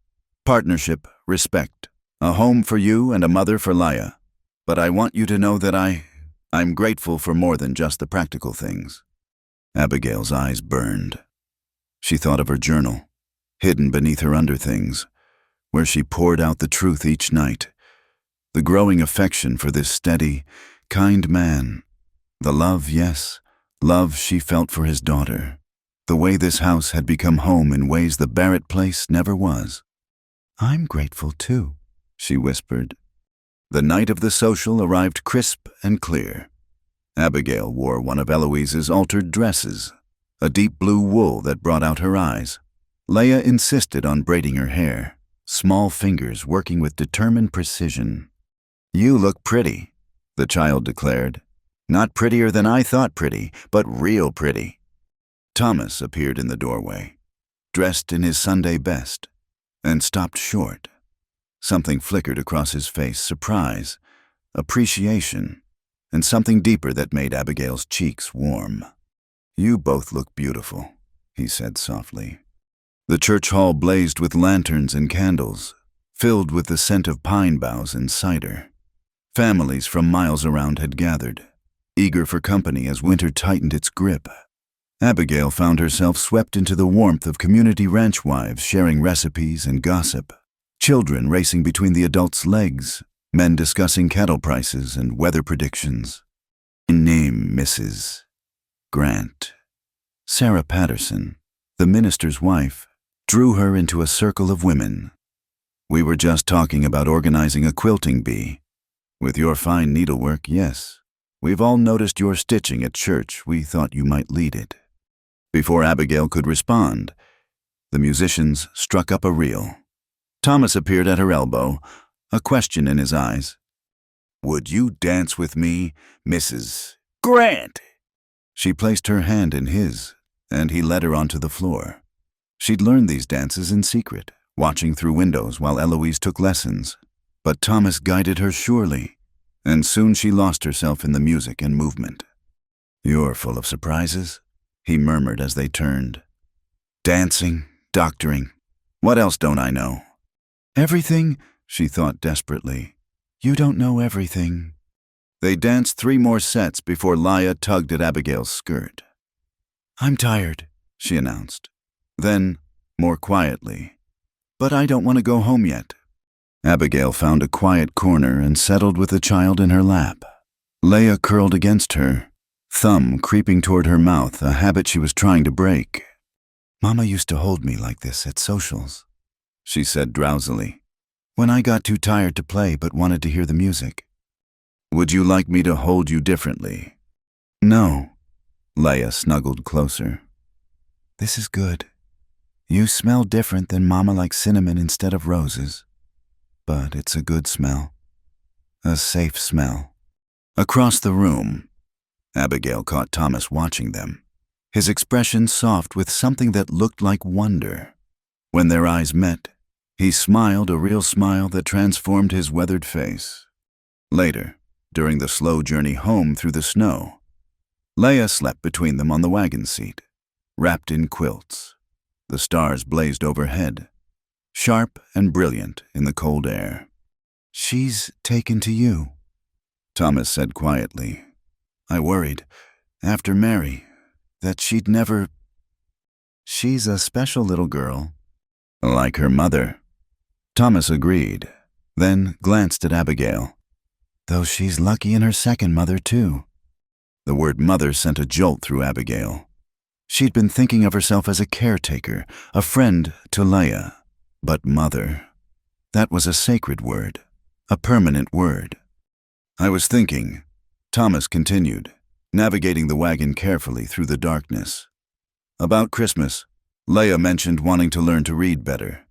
Partnership, respect, a home for you and a mother for Leia. But I want you to know that I'm grateful for more than just the practical things." Abigail's eyes burned. She thought of her journal, hidden beneath her underthings, where she poured out the truth each night. The growing affection for this steady, kind man. The love, yes, love she felt for his daughter. The way this house had become home in ways the Barrett place never was. "I'm grateful too," she whispered. The night of the social arrived crisp and clear. Abigail wore one of Eloise's altered dresses, a deep blue wool that brought out her eyes. Leia insisted on braiding her hair, small fingers working with determined precision. "You look pretty," the child declared. "Not prettier than I thought pretty, but real pretty." Thomas appeared in the doorway, dressed in his Sunday best, and stopped short. Something flickered across his face, surprise, appreciation, and something deeper that made Abigail's cheeks warm. "You both look beautiful," he said softly. The church hall blazed with lanterns and candles, filled with the scent of pine boughs and cider. Families from miles around had gathered, eager for company as winter tightened its grip. Abigail found herself swept into the warmth of community ranch wives sharing recipes and gossip, children racing between the adults' legs, men discussing cattle prices and weather predictions. Name Mrs. Grant. Sarah Patterson, the minister's wife, drew her into a circle of women. "We were just talking about organizing a quilting bee. With your fine needlework, yes. We've all noticed your stitching at church. We thought you might lead it." Before Abigail could respond, the musicians struck up a reel. Thomas appeared at her elbow, a question in his eyes. "Would you dance with me, Mrs. Grant?" She placed her hand in his, and he led her onto the floor. She'd learned these dances in secret, watching through windows while Eloise took lessons. But Thomas guided her surely, and soon she lost herself in the music and movement. "You're full of surprises," he murmured as they turned. "Dancing, doctoring. What else don't I know?" "Everything," she thought desperately. You don't know everything. They danced 3 more sets before Leia tugged at Abigail's skirt. I'm tired, she announced. Then, more quietly, but I don't want to go home yet. Abigail found a quiet corner and settled with the child in her lap. Leia curled against her, thumb creeping toward her mouth, a habit she was trying to break. Mama used to hold me like this at socials, she said drowsily. when I got too tired to play but wanted to hear the music. Would you like me to hold you differently? No. Leia snuggled closer. This is good. You smell different than Mama likes cinnamon instead of roses. But it's a good smell. A safe smell. Across the room, Abigail caught Thomas watching them, his expression soft with something that looked like wonder. When their eyes met, he smiled, a real smile that transformed his weathered face. Later, during the slow journey home through the snow, Leia slept between them on the wagon seat, wrapped in quilts. The stars blazed overhead, sharp and brilliant in the cold air. She's taken to you, Thomas said quietly. I worried, after Mary, that she'd never... She's a special little girl. Like her mother. Thomas agreed, then glanced at Abigail. Though she's lucky in her second mother, too. The word mother sent a jolt through Abigail. She'd been thinking of herself as a caretaker, a friend to Leia. But mother, that was a sacred word, a permanent word. I was thinking, Thomas continued, navigating the wagon carefully through the darkness. About Christmas, Leia mentioned wanting to learn to read better.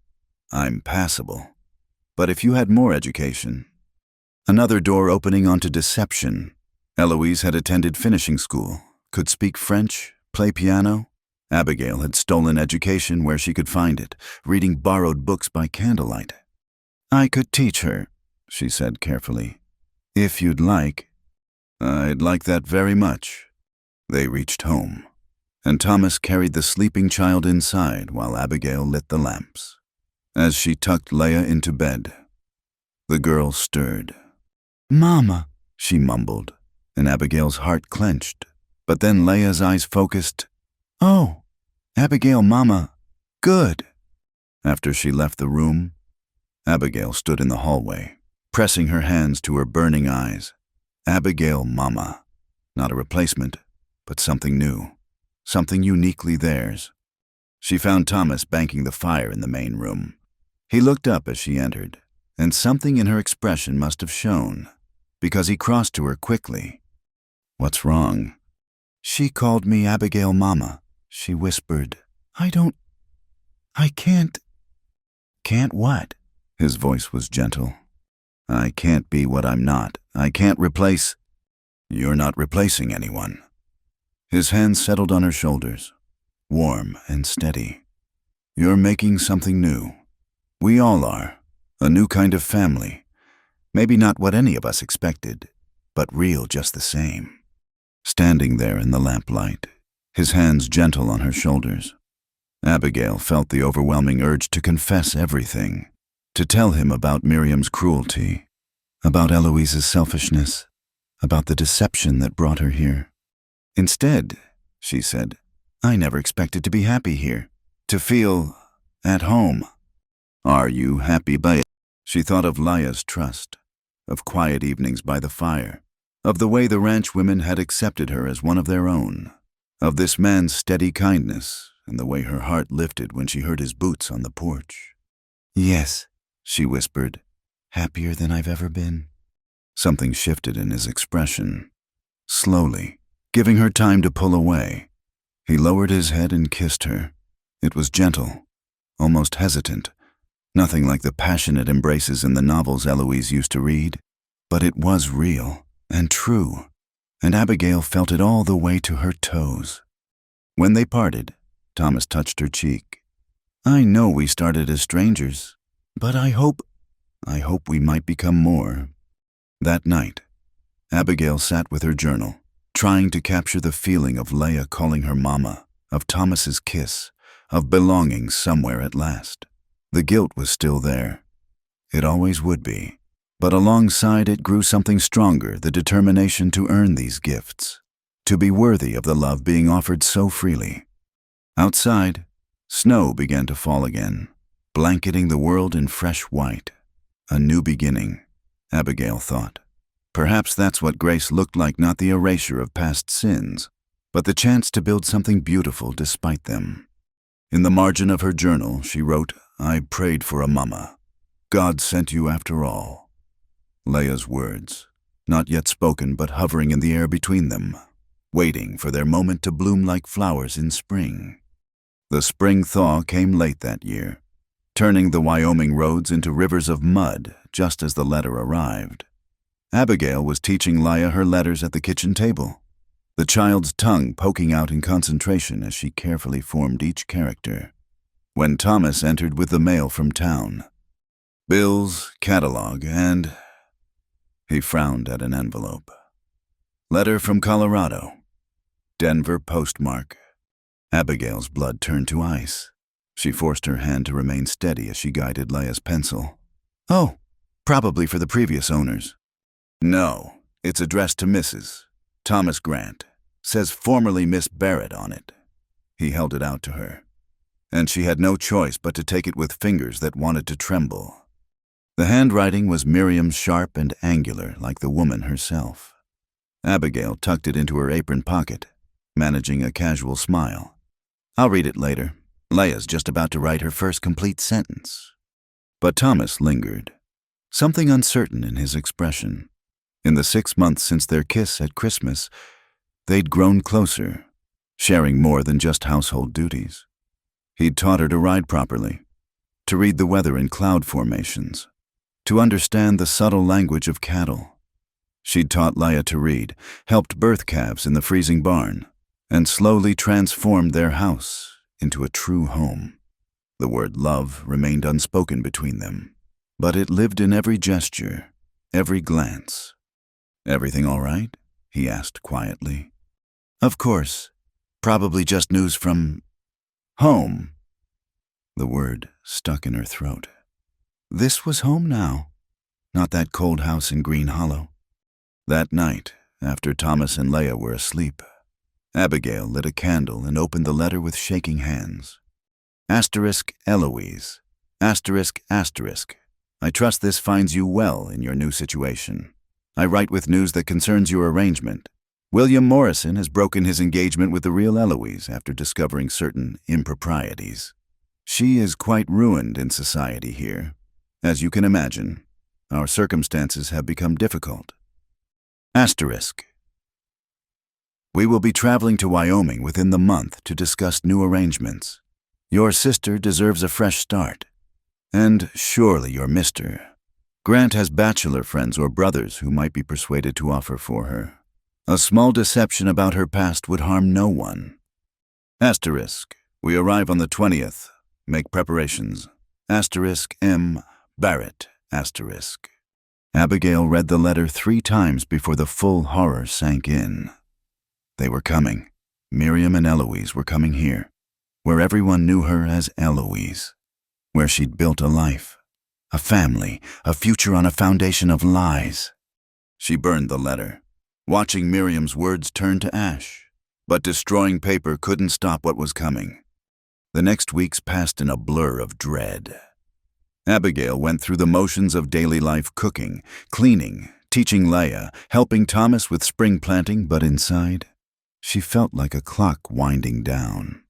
I'm passable. But if you had more education... Another door opening onto deception. Eloise had attended finishing school, could speak French, play piano. Abigail had stolen education where she could find it, reading borrowed books by candlelight. I could teach her, she said carefully. If you'd like. I'd like that very much. They reached home, and Thomas carried the sleeping child inside while Abigail lit the lamps. As she tucked Leia into bed, the girl stirred. Mama, she mumbled, and Abigail's heart clenched. But then Leia's eyes focused. Oh, Abigail, Mama, good. After she left the room, Abigail stood in the hallway, pressing her hands to her burning eyes. Abigail, Mama. Not a replacement, but something new, something uniquely theirs. She found Thomas banking the fire in the main room. He looked up as she entered, and something in her expression must have shown, because he crossed to her quickly. What's wrong? She called me Abigail, Mama, she whispered. I can't. Can't what? His voice was gentle. I can't be what I'm not. I can't replace... You're not replacing anyone. His hands settled on her shoulders, warm and steady. You're making something new. We all are. A new kind of family. Maybe not what any of us expected, but real just the same. Standing there in the lamplight, his hands gentle on her shoulders, Abigail felt the overwhelming urge to confess everything, to tell him about Miriam's cruelty, about Eloise's selfishness, about the deception that brought her here. Instead, she said, I never expected to be happy here, to feel at home. Are you happy by it? She thought of Leia's trust, of quiet evenings by the fire, of the way the ranch women had accepted her as one of their own, of this man's steady kindness and the way her heart lifted when she heard his boots on the porch. Yes, she whispered, happier than I've ever been. Something shifted in his expression. Slowly, giving her time to pull away, he lowered his head and kissed her. It was gentle, almost hesitant, nothing like the passionate embraces in the novels Eloise used to read, but it was real and true, and Abigail felt it all the way to her toes. When they parted, Thomas touched her cheek. I know we started as strangers, but I hope we might become more. That night, Abigail sat with her journal, trying to capture the feeling of Leia calling her Mama, of Thomas's kiss, of belonging somewhere at last. The guilt was still there. It always would be. But alongside it grew something stronger, the determination to earn these gifts, to be worthy of the love being offered so freely. Outside, snow began to fall again, blanketing the world in fresh white. A new beginning, Abigail thought. Perhaps that's what grace looked like, not the erasure of past sins, but the chance to build something beautiful despite them. In the margin of her journal, she wrote, "I prayed for a mama. God sent you after all." Leia's words, not yet spoken but hovering in the air between them, waiting for their moment to bloom like flowers in spring. The spring thaw came late that year, turning the Wyoming roads into rivers of mud just as the letter arrived. Abigail was teaching Leia her letters at the kitchen table, the child's tongue poking out in concentration as she carefully formed each character. When Thomas entered with the mail from town, bills, catalog, and... He frowned at an envelope. Letter from Colorado. Denver postmark. Abigail's blood turned to ice. She forced her hand to remain steady as she guided Leia's pencil. "Oh, probably for the previous owners." "No, it's addressed to Mrs. Thomas Grant. Says formerly Miss Barrett on it." He held it out to her, and she had no choice but to take it with fingers that wanted to tremble. The handwriting was Miriam's, sharp and angular like the woman herself. Abigail tucked it into her apron pocket, managing a casual smile. "I'll read it later. Leia's just about to write her first complete sentence." But Thomas lingered, something uncertain in his expression. In the 6 months since their kiss at Christmas, they'd grown closer, sharing more than just household duties. He'd taught her to ride properly, to read the weather in cloud formations, to understand the subtle language of cattle. She'd taught Leia to read, helped birth calves in the freezing barn, and slowly transformed their house into a true home. The word love remained unspoken between them, but it lived in every gesture, every glance. "Everything all right?" he asked quietly. "Of course. Probably just news from... home." The word stuck in her throat. This was home now, not that cold house in Green Hollow. That night, after Thomas and Leia were asleep, Abigail lit a candle and opened the letter with shaking hands. Asterisk Eloise. Asterisk asterisk. I trust this finds you well in your new situation. I write with news that concerns your arrangement. William Morrison has broken his engagement with the real Eloise after discovering certain improprieties. She is quite ruined in society here. As you can imagine, our circumstances have become difficult. Asterisk. We will be traveling to Wyoming within the month to discuss new arrangements. Your sister deserves a fresh start. And surely your Mr. Grant has bachelor friends or brothers who might be persuaded to offer for her. A small deception about her past would harm no one. Asterisk. We arrive on the 20th. Make preparations. Asterisk M. Barrett. Asterisk. Abigail read the letter 3 times before the full horror sank in. They were coming. Miriam and Eloise were coming here, where everyone knew her as Eloise, where she'd built a life, a family, a future on a foundation of lies. She burned the letter, watching Miriam's words turn to ash, but destroying paper couldn't stop what was coming. The next weeks passed in a blur of dread. Abigail went through the motions of daily life, cooking, cleaning, teaching Leia, helping Thomas with spring planting, but inside, she felt like a clock winding down.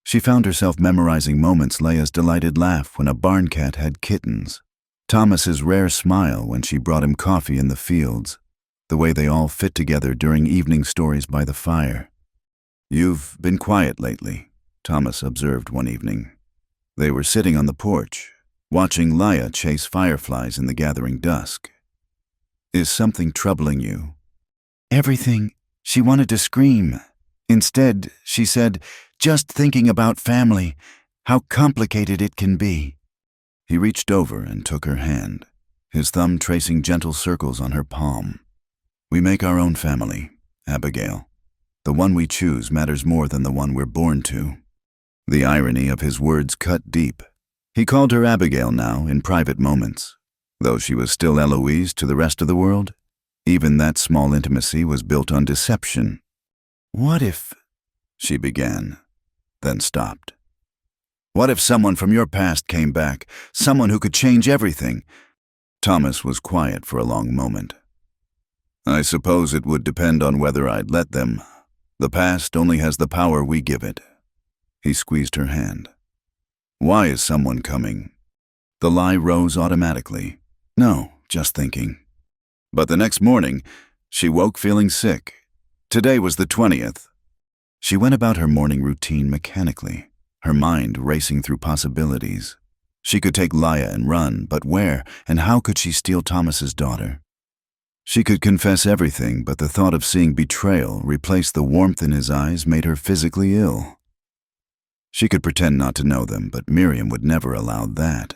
She found herself memorizing moments: Leia's delighted laugh when a barn cat had kittens, Thomas's rare smile when she brought him coffee in the fields, the way they all fit together during evening stories by the fire. "You've been quiet lately," Thomas observed one evening. They were sitting on the porch, watching Leia chase fireflies in the gathering dusk. "Is something troubling you?" "Everything." She wanted to scream. Instead, she said, "Just thinking about family, how complicated it can be." He reached over and took her hand, his thumb tracing gentle circles on her palm. "We make our own family, Abigail. The one we choose matters more than the one we're born to." The irony of his words cut deep. He called her Abigail now in private moments, Though she was still Eloise to the rest of the world, even that small intimacy was built on deception. What if... she began, then stopped. What if someone from your past came back, someone who could change everything? Thomas was quiet for a long moment. I suppose it would depend on whether I'd let them. The past only has the power we give it. He squeezed her hand. Why is someone coming? The lie rose automatically. No, just thinking. But the next morning, she woke feeling sick. Today was the 20th. She went about her morning routine mechanically, her mind racing through possibilities. She could take Laya and run, but where and how could she steal Thomas's daughter? She could confess everything, but the thought of seeing betrayal replace the warmth in his eyes made her physically ill. She could pretend not to know them, but Miriam would never allow that.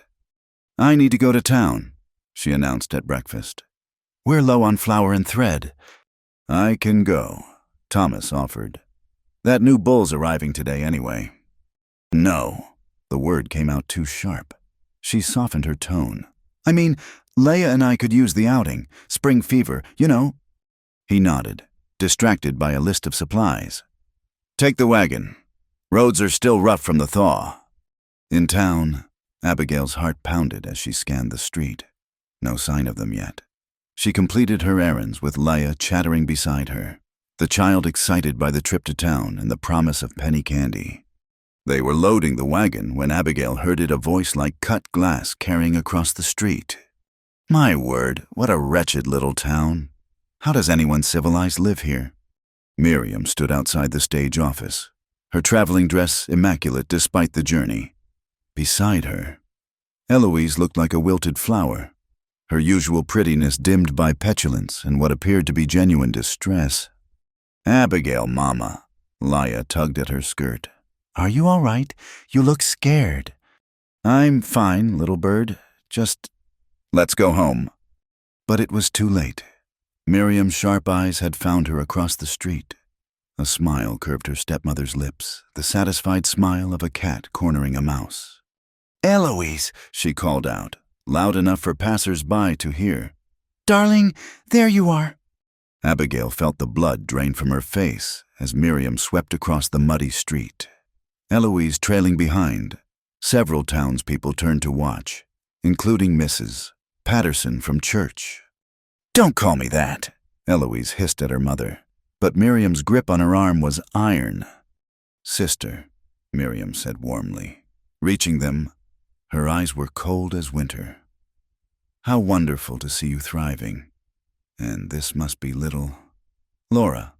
I need to go to town, she announced at breakfast. We're low on flour and thread. I can go, Thomas offered. That new bull's arriving today anyway. No. The word came out too sharp. She softened her tone. I mean, Leia and I could use the outing. Spring fever, you know. He nodded, distracted by a list of supplies. Take the wagon. Roads are still rough from the thaw. In town, Abigail's heart pounded as she scanned the street. No sign of them yet. She completed her errands with Leia chattering beside her, the child excited by the trip to town and the promise of penny candy. They were loading the wagon when Abigail heard a voice like cut glass carrying across the street. My word, what a wretched little town. How does anyone civilized live here? Miriam stood outside the stage office, her traveling dress immaculate despite the journey. Beside her, Eloise looked like a wilted flower, her usual prettiness dimmed by petulance and what appeared to be genuine distress. Abigail, Mama. Laya tugged at her skirt. Are you all right? You look scared. I'm fine, little bird. Just... let's go home. But it was too late. Miriam's sharp eyes had found her across the street. A smile curved her stepmother's lips, the satisfied smile of a cat cornering a mouse. Eloise, she called out, loud enough for passers-by to hear. Darling, there you are. Abigail felt the blood drain from her face as Miriam swept across the muddy street. Eloise trailing behind. Several townspeople turned to watch, including Mrs. Patterson from church. Don't call me that, Eloise hissed at her mother, but Miriam's grip on her arm was iron. Sister, Miriam said warmly. Reaching them, her eyes were cold as winter. How wonderful to see you thriving. And this must be little Laura.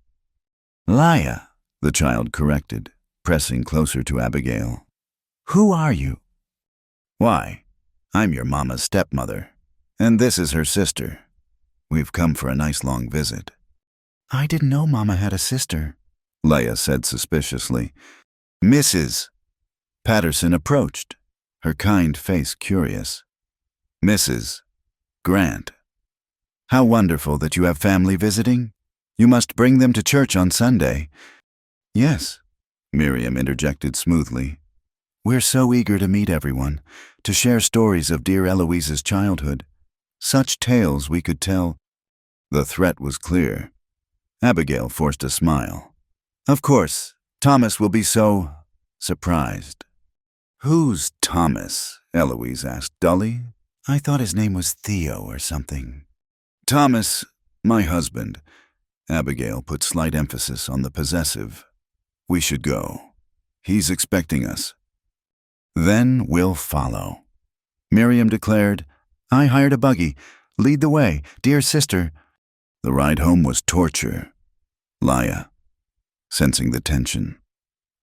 Laya, the child corrected, pressing closer to Abigail. Who are you? Why, I'm your mama's stepmother, and this is her sister. We've come for a nice long visit. I didn't know Mama had a sister, Leia said suspiciously. Mrs. Patterson approached, her kind face curious. Mrs. Grant. How wonderful that you have family visiting. You must bring them to church on Sunday. Yes, Miriam interjected smoothly. We're so eager to meet everyone, to share stories of dear Eloise's childhood. Such tales we could tell. The threat was clear. Abigail forced a smile. Of course, Thomas will be so surprised. Who's Thomas? Eloise asked dully. I thought his name was Theo or something. Thomas, my husband. Abigail put slight emphasis on the possessive. We should go. He's expecting us. Then we'll follow. Miriam declared, I hired a buggy. Lead the way, dear sister. The ride home was torture. Laya, sensing the tension,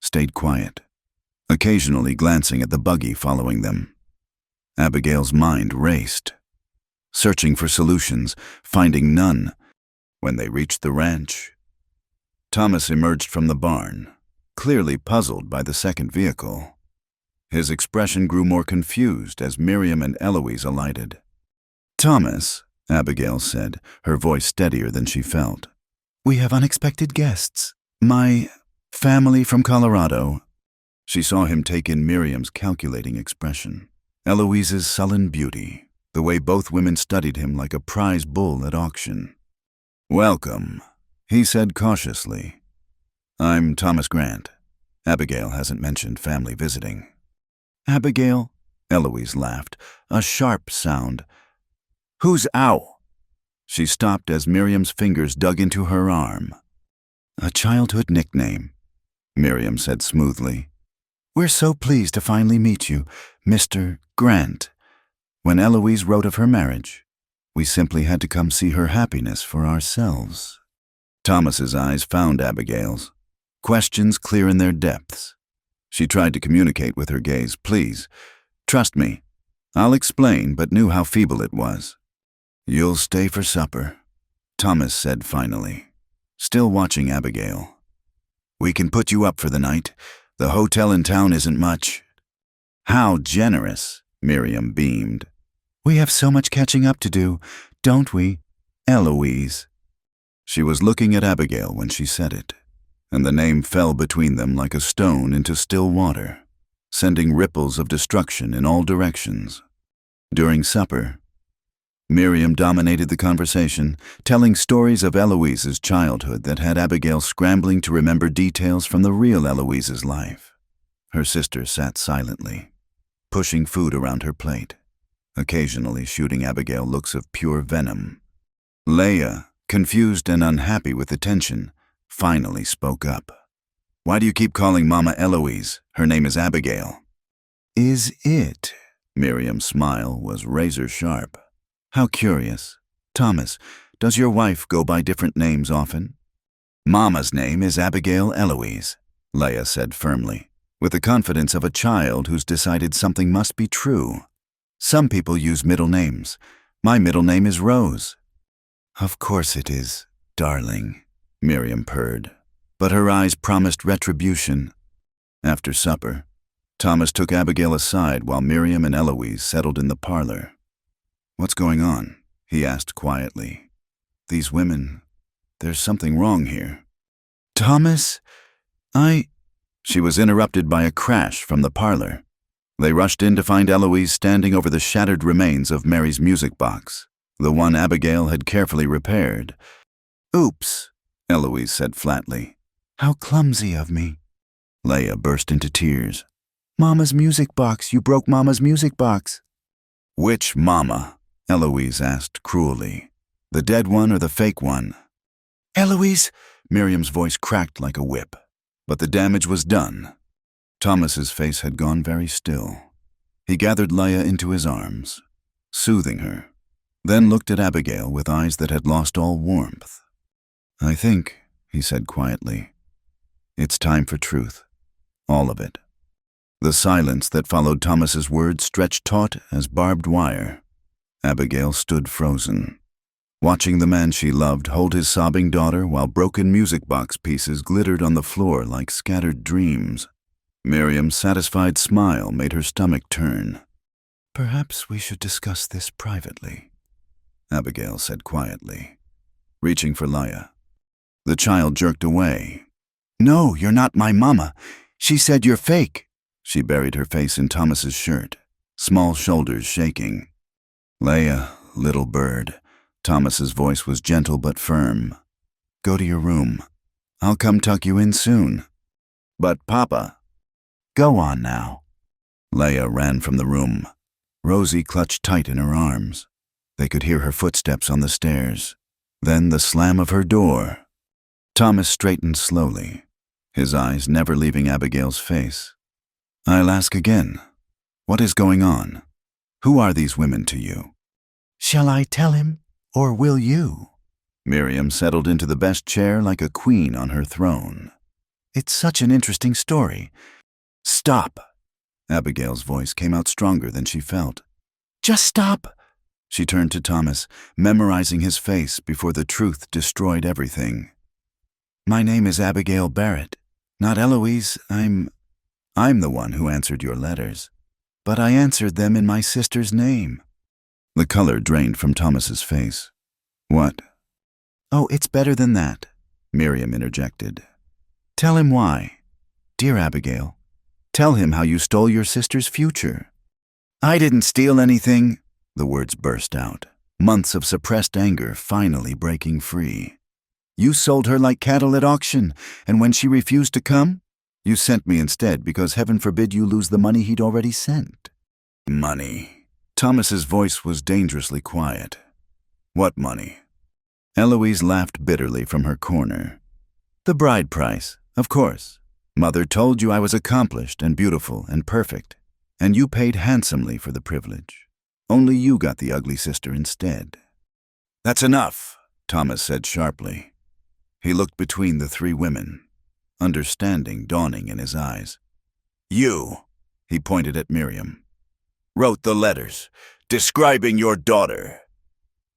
stayed quiet, occasionally glancing at the buggy following them. Abigail's mind raced, searching for solutions, finding none. When they reached the ranch, Thomas emerged from the barn, clearly puzzled by the second vehicle. His expression grew more confused as Miriam and Eloise alighted. Thomas, Abigail said, her voice steadier than she felt. We have unexpected guests. My family from Colorado. She saw him take in Miriam's calculating expression, Eloise's sullen beauty, the way both women studied him like a prize bull at auction. "Welcome," he said cautiously. "I'm Thomas Grant. Abigail hasn't mentioned family visiting." Abigail? Eloise laughed, a sharp sound. "Who's Ow?" She stopped as Miriam's fingers dug into her arm. A childhood nickname, Miriam said smoothly. "We're so pleased to finally meet you, Mr. Grant." When Eloise wrote of her marriage, we simply had to come see her happiness for ourselves. Thomas's eyes found Abigail's, questions clear in their depths. She tried to communicate with her gaze. "Please, trust me. I'll explain," but knew how feeble it was. "You'll stay for supper," Thomas said finally, still watching Abigail. "We can put you up for the night. The hotel in town isn't much." "How generous," Miriam beamed. "We have so much catching up to do, don't we, Eloise?" She was looking at Abigail when she said it, and the name fell between them like a stone into still water, sending ripples of destruction in all directions. During supper, Miriam dominated the conversation, telling stories of Eloise's childhood that had Abigail scrambling to remember details from the real Eloise's life. Her sister sat silently, pushing food around her plate, occasionally shooting Abigail looks of pure venom. Leah, confused and unhappy with the tension, finally spoke up. "Why do you keep calling Mama Eloise? Her name is Abigail." "Is it?" Miriam's smile was razor sharp. "How curious. Thomas, does your wife go by different names often?" "Mama's name is Abigail Eloise," Leah said firmly, with the confidence of a child who's decided something must be true. "Some people use middle names. My middle name is Rose." "Of course it is, darling," Miriam purred, but her eyes promised retribution. After supper, Thomas took Abigail aside while Miriam and Eloise settled in the parlor. "What's going on?" he asked quietly. "These women, there's something wrong here." "Thomas, She was interrupted by a crash from the parlor. They rushed in to find Eloise standing over the shattered remains of Mary's music box, the one Abigail had carefully repaired. "Oops," Eloise said flatly. "How clumsy of me." Leah burst into tears. "Mama's music box, you broke Mama's music box." "Which Mama?" Eloise asked cruelly. "The dead one or the fake one?" "Eloise," Miriam's voice cracked like a whip, but the damage was done. Thomas's face had gone very still. He gathered Leah into his arms, soothing her, then looked at Abigail with eyes that had lost all warmth. "I think," he said quietly, "it's time for truth. All of it." The silence that followed Thomas's words stretched taut as barbed wire. Abigail stood frozen, watching the man she loved hold his sobbing daughter while broken music box pieces glittered on the floor like scattered dreams. Miriam's satisfied smile made her stomach turn. "Perhaps we should discuss this privately," Abigail said quietly, reaching for Leah. The child jerked away. "No, you're not my mama. She said you're fake." She buried her face in Thomas's shirt, small shoulders shaking. "Leah, little bird," Thomas's voice was gentle but firm. "Go to your room. I'll come tuck you in soon." "But Papa." "Go on now." Leah ran from the room, Rosie clutched tight in her arms. They could hear her footsteps on the stairs, then the slam of her door. Thomas straightened slowly, his eyes never leaving Abigail's face. "I'll ask again. What is going on? Who are these women to you?" "Shall I tell him, or will you?" Miriam settled into the best chair like a queen on her throne. "It's such an interesting story." "Stop!" Abigail's voice came out stronger than she felt. "Just stop!" She turned to Thomas, memorizing his face before the truth destroyed everything. "My name is Abigail Barrett, not Eloise. I'm the one who answered your letters." "But I answered them in my sister's name." The color drained from Thomas's face. "What?" "Oh, it's better than that," Miriam interjected. "Tell him why. Dear Abigail, tell him how you stole your sister's future." "I didn't steal anything," The words burst out, months of suppressed anger finally breaking free. You sold her like cattle at auction, and when she refused to come, you sent me instead because heaven forbid you lose the money he'd already sent. Money. Thomas's voice was dangerously quiet. What money? Eloise laughed bitterly from her corner. The bride price, of course. Mother told you I was accomplished and beautiful and perfect, and you paid handsomely for the privilege. Only you got the ugly sister instead. That's enough, Thomas said sharply. He looked between the three women, understanding dawning in his eyes. You, he pointed at Miriam, wrote the letters describing your daughter.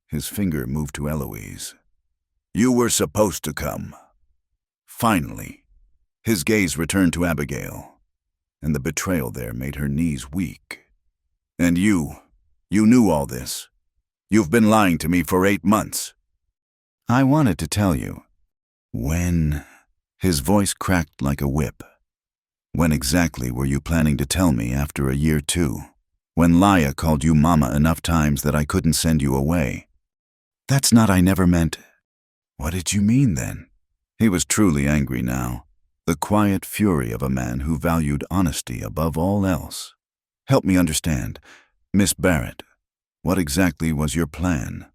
His finger moved to Eloise. You were supposed to come. Finally, his gaze returned to Abigail, and the betrayal there made her knees weak. And you knew all this. You've been lying to me for 8 months. I wanted to tell you. When? His voice cracked like a whip. When exactly were you planning to tell me after a year too? When Laya called you Mama enough times that I couldn't send you away? That's not I never meant. What did you mean then? He was truly angry now, the quiet fury of a man who valued honesty above all else. Help me understand. Miss Barrett, what exactly was your plan?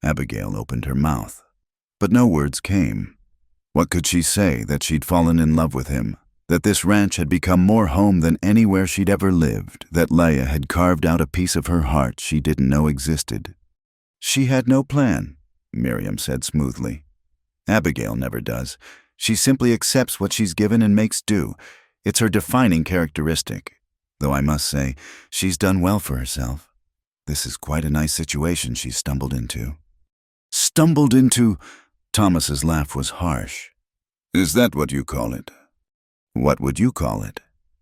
Abigail opened her mouth, but no words came. What could she say that she'd fallen in love with him, that this ranch had become more home than anywhere she'd ever lived, that Leia had carved out a piece of her heart she didn't know existed? She had no plan, Miriam said smoothly. Abigail never does. She simply accepts what she's given and makes do. It's her defining characteristic. Though I must say, she's done well for herself. This is quite a nice situation she's stumbled into. Stumbled into? Thomas's laugh was harsh. Is that what you call it? What would you call it?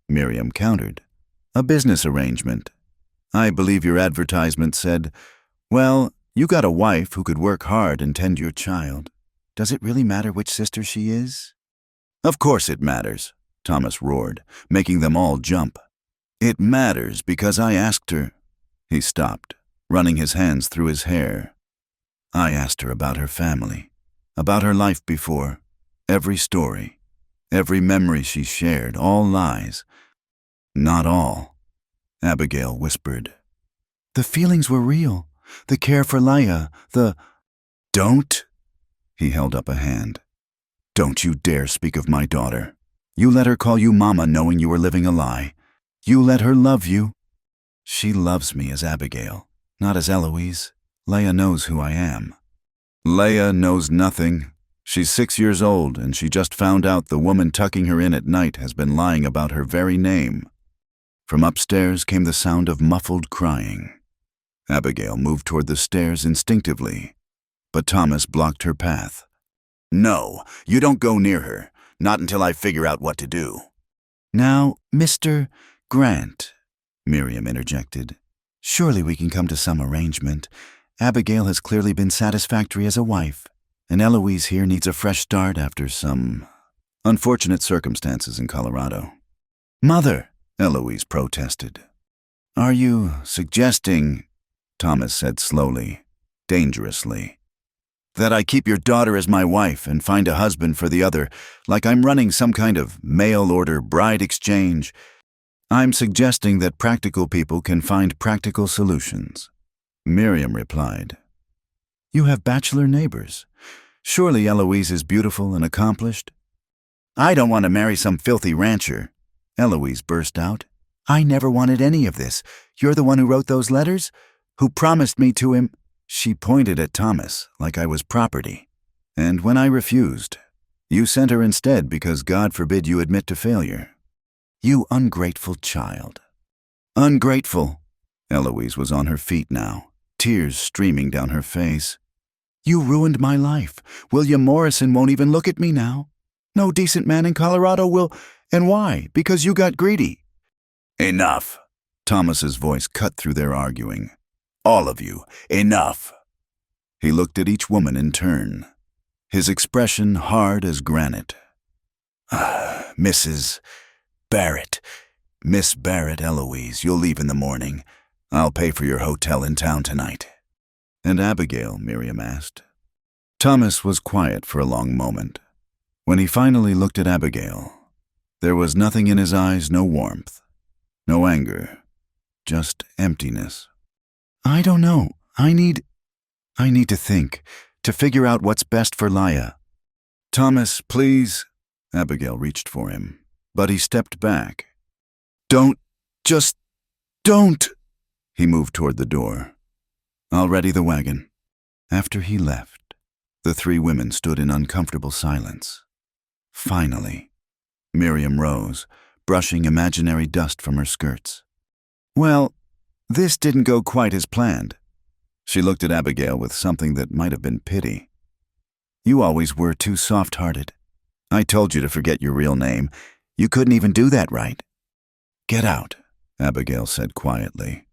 Miriam countered. A business arrangement. I believe your advertisement said, well, you got a wife who could work hard and tend your child. Does it really matter which sister she is? Of course it matters, Thomas roared, making them all jump. It matters because I asked her. He stopped, running his hands through his hair. I asked her about her family, about her life before, every story, every memory she shared, all lies. Not all, Abigail whispered. The feelings were real, the care for Leia, the... Don't! He held up a hand. Don't you dare speak of my daughter. You let her call you Mama knowing you were living a lie. You let her love you. She loves me as Abigail, not as Eloise. Leia knows who I am. Leia knows nothing. She's 6 years old, and she just found out the woman tucking her in at night has been lying about her very name. From upstairs came the sound of muffled crying. Abigail moved toward the stairs instinctively, but Thomas blocked her path. No, you don't go near her, not until I figure out what to do. Now, Mr. Grant, Miriam interjected. Surely we can come to some arrangement. Abigail has clearly been satisfactory as a wife, and Eloise here needs a fresh start after some unfortunate circumstances in Colorado. Mother, Eloise protested. Are you suggesting, Thomas said slowly, dangerously, that I keep your daughter as my wife and find a husband for the other, like I'm running some kind of mail-order bride exchange? I'm suggesting that practical people can find practical solutions. Miriam replied. You have bachelor neighbors. Surely Eloise is beautiful and accomplished. I don't want to marry some filthy rancher, Eloise burst out. I never wanted any of this. You're the one who wrote those letters? Who promised me to him? She pointed at Thomas like I was property. And when I refused, you sent her instead because God forbid you admit to failure. You ungrateful child. Ungrateful. Eloise was on her feet now, tears streaming down her face. You ruined my life. William Morrison won't even look at me now. No decent man in Colorado will. And why? Because you got greedy. Enough. Thomas's voice cut through their arguing. All of you, enough. He looked at each woman in turn, his expression hard as granite. Mrs. Barrett, Miss Barrett, Eloise, you'll leave in the morning. I'll pay for your hotel in town tonight." "And Abigail?" Miriam asked. Thomas was quiet for a long moment. When he finally looked at Abigail, there was nothing in his eyes, no warmth, no anger, just emptiness. "I don't know. I need to think, to figure out what's best for Laya." "Thomas, please." Abigail reached for him, but he stepped back. Just don't." He moved toward the door. "I'll ready the wagon." After he left, the three women stood in uncomfortable silence. Finally, Miriam rose, brushing imaginary dust from her skirts. "Well, this didn't go quite as planned." She looked at Abigail with something that might have been pity. "You always were too soft-hearted. I told you to forget your real name. You couldn't even do that right." "Get out," Abigail said quietly.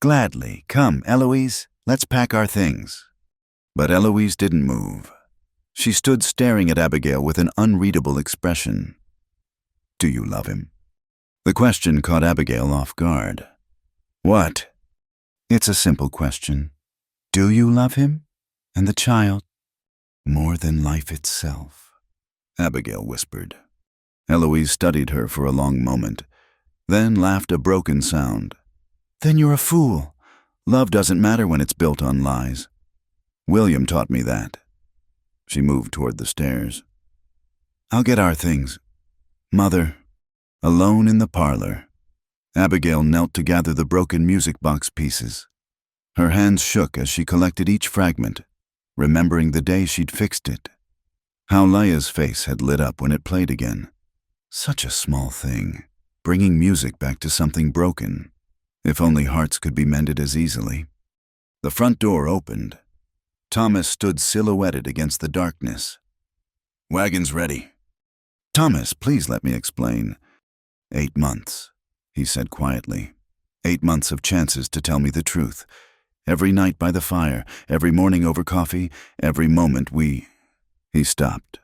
"Gladly. Come, Eloise, let's pack our things." But Eloise didn't move. She stood staring at Abigail with an unreadable expression. "Do you love him?" The question caught Abigail off guard. "What?" "It's a simple question. Do you love him? And the child?" "More than life itself," Abigail whispered. Eloise studied her for a long moment, then laughed a broken sound. "Then you're a fool. Love doesn't matter when it's built on lies. William taught me that." She moved toward the stairs. "I'll get our things." Mother, alone in the parlor, Abigail knelt to gather the broken music box pieces. Her hands shook as she collected each fragment, remembering the day she'd fixed it. How Laya's face had lit up when it played again. Such a small thing, bringing music back to something broken. If only hearts could be mended as easily. The front door opened. Thomas stood silhouetted against the darkness. "Wagon's ready." "Thomas, please let me explain." 8 months, he said quietly. 8 months of chances to tell me the truth. Every night by the fire, every morning over coffee, every moment He stopped,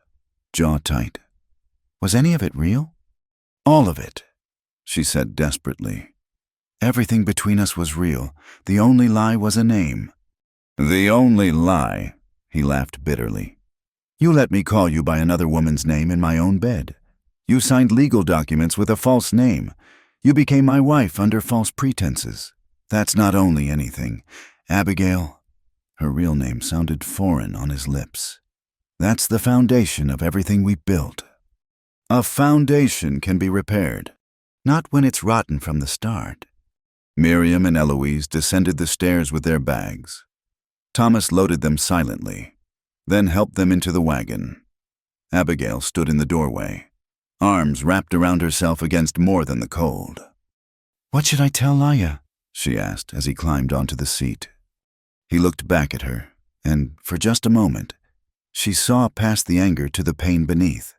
jaw tight. "Was any of it real?" "All of it," she said desperately. "Everything between us was real. The only lie was a name." "The only lie," he laughed bitterly. "You let me call you by another woman's name in my own bed. You signed legal documents with a false name. You became my wife under false pretenses. That's not only anything. Abigail," her real name sounded foreign on his lips. "That's the foundation of everything we built." "A foundation can be repaired." "Not when it's rotten from the start." Miriam and Eloise descended the stairs with their bags. Thomas loaded them silently, then helped them into the wagon. Abigail stood in the doorway, arms wrapped around herself against more than the cold. "What should I tell Laya?" she asked as he climbed onto the seat. He looked back at her, and for just a moment, she saw past the anger to the pain beneath.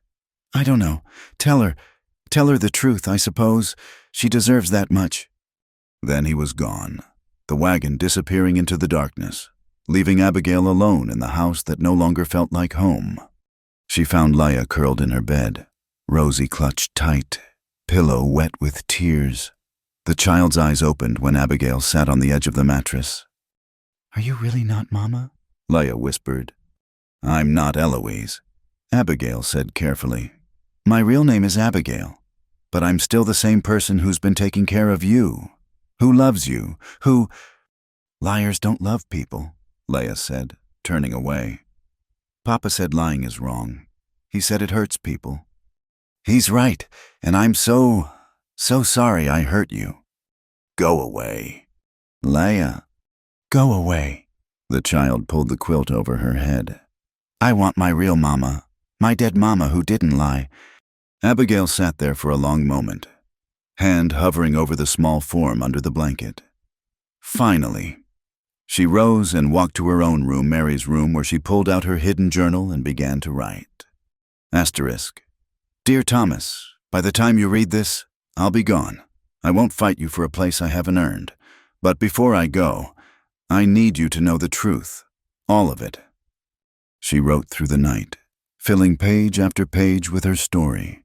"I don't know. Tell her the truth, I suppose. She deserves that much." Then he was gone, the wagon disappearing into the darkness, leaving Abigail alone in the house that no longer felt like home. She found Laya curled in her bed, Rosie clutched tight, pillow wet with tears. The child's eyes opened when Abigail sat on the edge of the mattress. "Are you really not Mama?" Laya whispered. "I'm not Eloise," Abigail said carefully. "My real name is Abigail, but I'm still the same person who's been taking care of you, who loves you, who—" "Liars don't love people," Leia said, turning away. "Papa said lying is wrong. He said it hurts people." "He's right, and I'm so sorry I hurt you." "Go away." "Leia, go away." The child pulled the quilt over her head. "I want my real mama, my dead mama who didn't lie." Abigail sat there for a long moment, hand hovering over the small form under the blanket. Finally, she rose and walked to her own room, Mary's room, where she pulled out her hidden journal and began to write. Asterisk. "Dear Thomas, by the time you read this, I'll be gone. I won't fight you for a place I haven't earned. But before I go, I need you to know the truth. All of it." She wrote through the night, filling page after page with her story,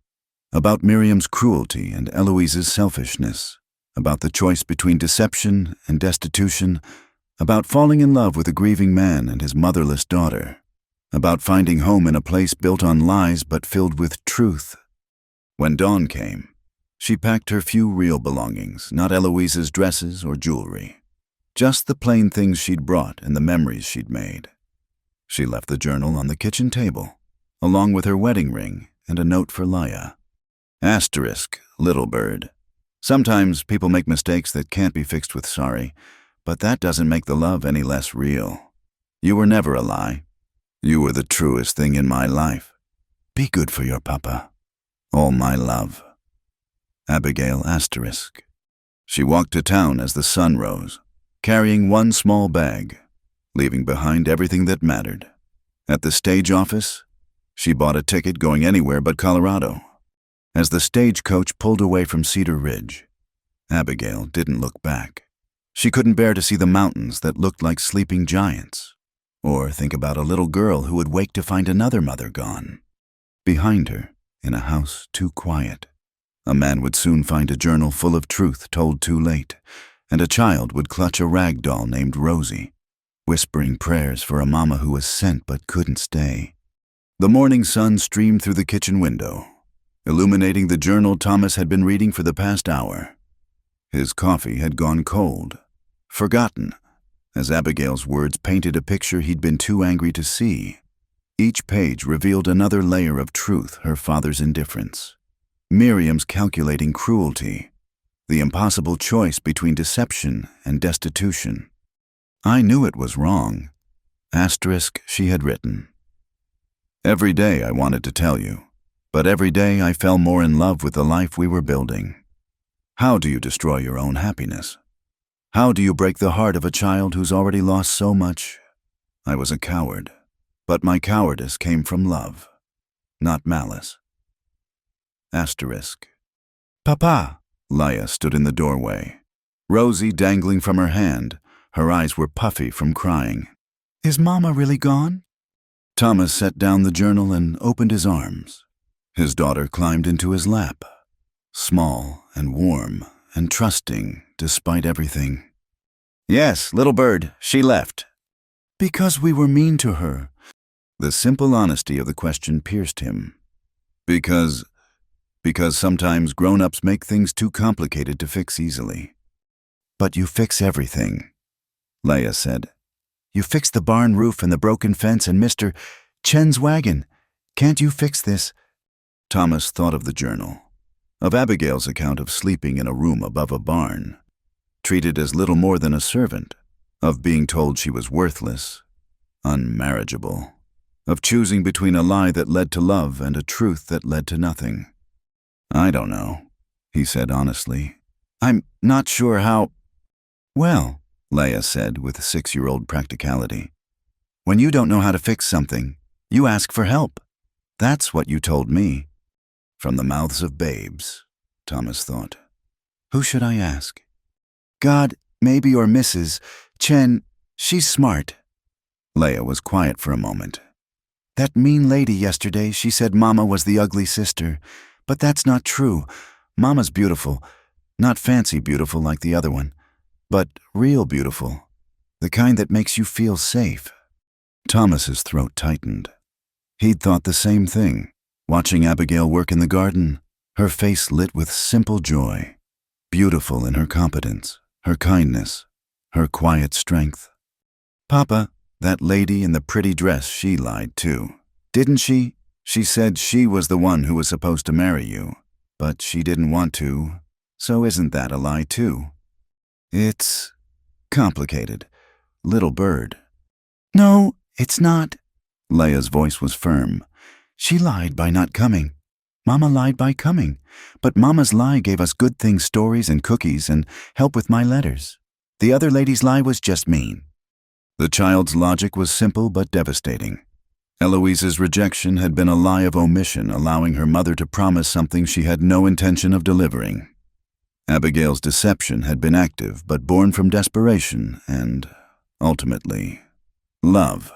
about Miriam's cruelty and Eloise's selfishness, about the choice between deception and destitution, about falling in love with a grieving man and his motherless daughter, about finding home in a place built on lies but filled with truth. When dawn came, she packed her few real belongings, not Eloise's dresses or jewelry, just the plain things she'd brought and the memories she'd made. She left the journal on the kitchen table, along with her wedding ring and a note for Leia. Asterisk, little bird. Sometimes people make mistakes that can't be fixed with sorry, but that doesn't make the love any less real. You were never a lie. You were the truest thing in my life. Be good for your papa. All my love. Abigail asterisk. She walked to town as the sun rose, carrying one small bag, leaving behind everything that mattered. At the stage office, she bought a ticket going anywhere but Colorado. As the stagecoach pulled away from Cedar Ridge, Abigail didn't look back. She couldn't bear to see the mountains that looked like sleeping giants, or think about a little girl who would wake to find another mother gone. Behind her, in a house too quiet, a man would soon find a journal full of truth told too late, and a child would clutch a rag doll named Rosie, whispering prayers for a mama who was sent but couldn't stay. The morning sun streamed through the kitchen window, illuminating the journal Thomas had been reading for the past hour. His coffee had gone cold, forgotten, as Abigail's words painted a picture he'd been too angry to see. Each page revealed another layer of truth: her father's indifference, Miriam's calculating cruelty, the impossible choice between deception and destitution. I knew it was wrong. Asterisk, she had written. Every day I wanted to tell you, but every day I fell more in love with the life we were building. How do you destroy your own happiness? How do you break the heart of a child who's already lost so much? I was a coward, but my cowardice came from love, not malice. Asterisk. Papa! Leia stood in the doorway, Rosie dangling from her hand. Her eyes were puffy from crying. Is Mama really gone? Thomas set down the journal and opened his arms. His daughter climbed into his lap, small and warm and trusting despite everything. Yes, little bird, she left. Because we were mean to her. The simple honesty of the question pierced him. Because sometimes grown-ups make things too complicated to fix easily. But you fix everything, Leia said. You fixed the barn roof and the broken fence and Mr. Chen's wagon. Can't you fix this? Thomas thought of the journal, of Abigail's account of sleeping in a room above a barn, treated as little more than a servant, of being told she was worthless, unmarriageable, of choosing between a lie that led to love and a truth that led to nothing. I don't know, he said honestly. I'm not sure how. Well, Leia said with 6-year-old practicality, when you don't know how to fix something, you ask for help. That's what you told me. From the mouths of babes, Thomas thought. Who should I ask? God, maybe, or Mrs. Chen. She's smart. Leia was quiet for a moment. That mean lady yesterday, she said Mama was the ugly sister. But that's not true. Mama's beautiful. Not fancy beautiful like the other one, but real beautiful. The kind that makes you feel safe. Thomas's throat tightened. He'd thought the same thing, watching Abigail work in the garden, her face lit with simple joy, beautiful in her competence, her kindness, her quiet strength. Papa, that lady in the pretty dress, she lied too, didn't she? She said she was the one who was supposed to marry you, but she didn't want to, so isn't that a lie too? It's complicated, little bird. No, it's not. Leia's voice was firm. She lied by not coming. Mama lied by coming, but Mama's lie gave us good things, stories and cookies and help with my letters. The other lady's lie was just mean. The child's logic was simple but devastating. Eloise's rejection had been a lie of omission, allowing her mother to promise something she had no intention of delivering. Abigail's deception had been active but born from desperation and, ultimately, love.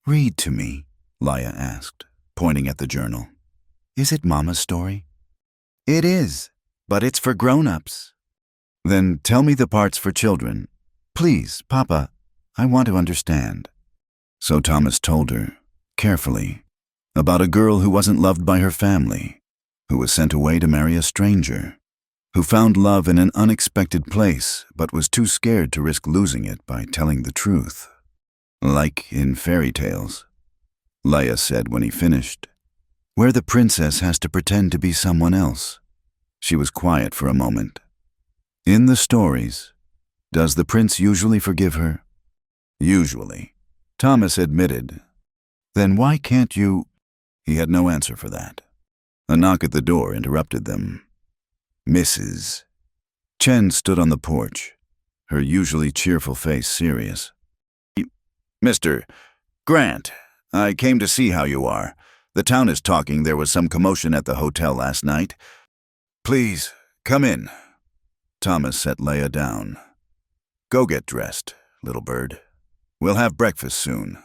Read to me, Leia asked, pointing at the journal. Is it Mama's story? It is, but it's for grown-ups. Then tell me the parts for children. Please, Papa, I want to understand. So Thomas told her, carefully, about a girl who wasn't loved by her family, who was sent away to marry a stranger, who found love in an unexpected place but was too scared to risk losing it by telling the truth. Like in fairy tales, Leia said when he finished, where the princess has to pretend to be someone else. She was quiet for a moment. In the stories, does the prince usually forgive her? Usually, Thomas admitted. Then why can't you? He had no answer for that. A knock at the door interrupted them. Mrs. Chen stood on the porch, her usually cheerful face serious. Mr. Grant, I came to see how you are. The town is talking there was some commotion at the hotel last night. Please, come in. Thomas set Leia down. Go get dressed, little bird. We'll have breakfast soon.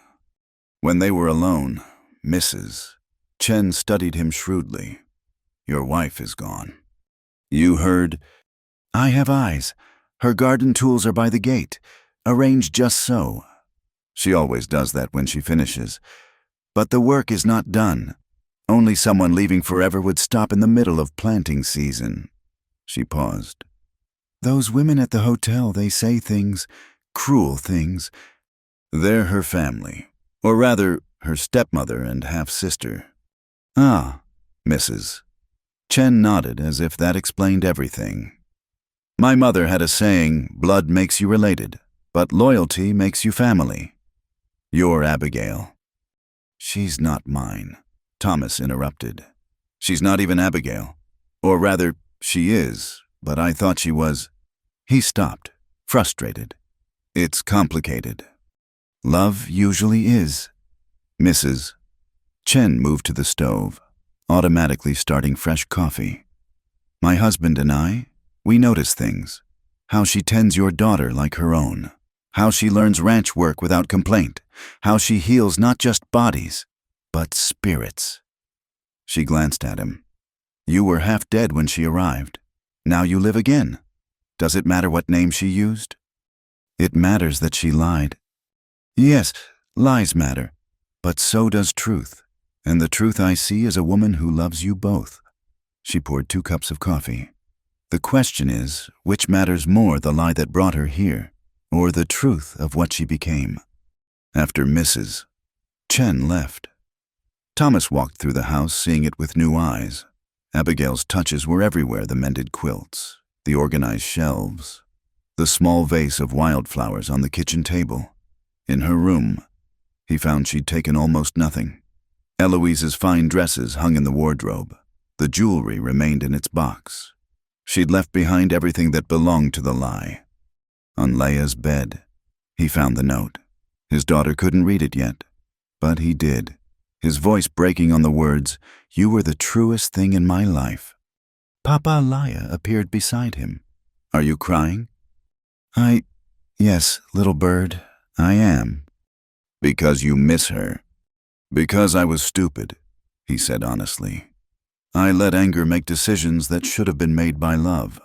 When they were alone, Mrs. Chen studied him shrewdly. Your wife is gone. You heard? I have eyes. Her garden tools are by the gate, arranged just so. She always does that when she finishes. But the work is not done. Only someone leaving forever would stop in the middle of planting season. She paused. Those women at the hotel, they say things, cruel things. They're her family, or rather, her stepmother and half-sister. Ah, Mrs. Chen nodded as if that explained everything. My mother had a saying, blood makes you related, but loyalty makes you family. You're Abigail. She's not mine, Thomas interrupted. She's not even Abigail. Or rather, she is, but I thought she was. He stopped, frustrated. It's complicated. Love usually is. Mrs. Chen moved to the stove, automatically starting fresh coffee. My husband and I, we notice things. How she tends your daughter like her own. How she learns ranch work without complaint. How she heals not just bodies, but spirits. She glanced at him. You were half dead when she arrived. Now you live again. Does it matter what name she used? It matters that she lied. Yes, lies matter, but so does truth. And the truth I see is a woman who loves you both. She poured 2 cups of coffee. The question is, which matters more, the lie that brought her here, or the truth of what she became? After Mrs. Chen left, Thomas walked through the house, seeing it with new eyes. Abigail's touches were everywhere, the mended quilts, the organized shelves, the small vase of wildflowers on the kitchen table. In her room, he found she'd taken almost nothing. Eloise's fine dresses hung in the wardrobe. The jewelry remained in its box. She'd left behind everything that belonged to the lie. On Leia's bed, he found the note. His daughter couldn't read it yet, but he did, his voice breaking on the words, "You were the truest thing in my life." Papa Leia appeared beside him. Are you crying? Yes, little bird, I am. Because you miss her. Because I was stupid, he said honestly. I let anger make decisions that should have been made by love.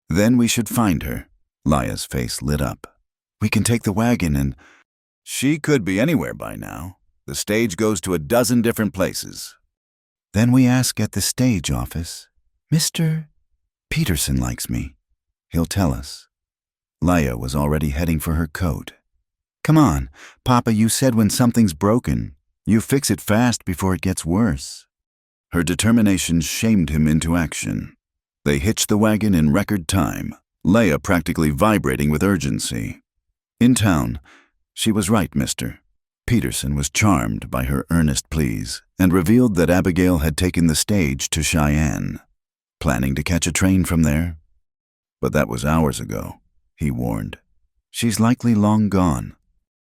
Then we should find her. Leia's face lit up. We can take the wagon and... She could be anywhere by now. The stage goes to a dozen different places. Then we ask at the stage office. Mr. Peterson likes me. He'll tell us. Leia was already heading for her coat. Come on, Papa, you said when something's broken, you fix it fast before it gets worse. Her determination shamed him into action. They hitched the wagon in record time, Leia practically vibrating with urgency. In town, she was right, Mr. Peterson was charmed by her earnest pleas and revealed that Abigail had taken the stage to Cheyenne, planning to catch a train from there. But that was hours ago, he warned. She's likely long gone.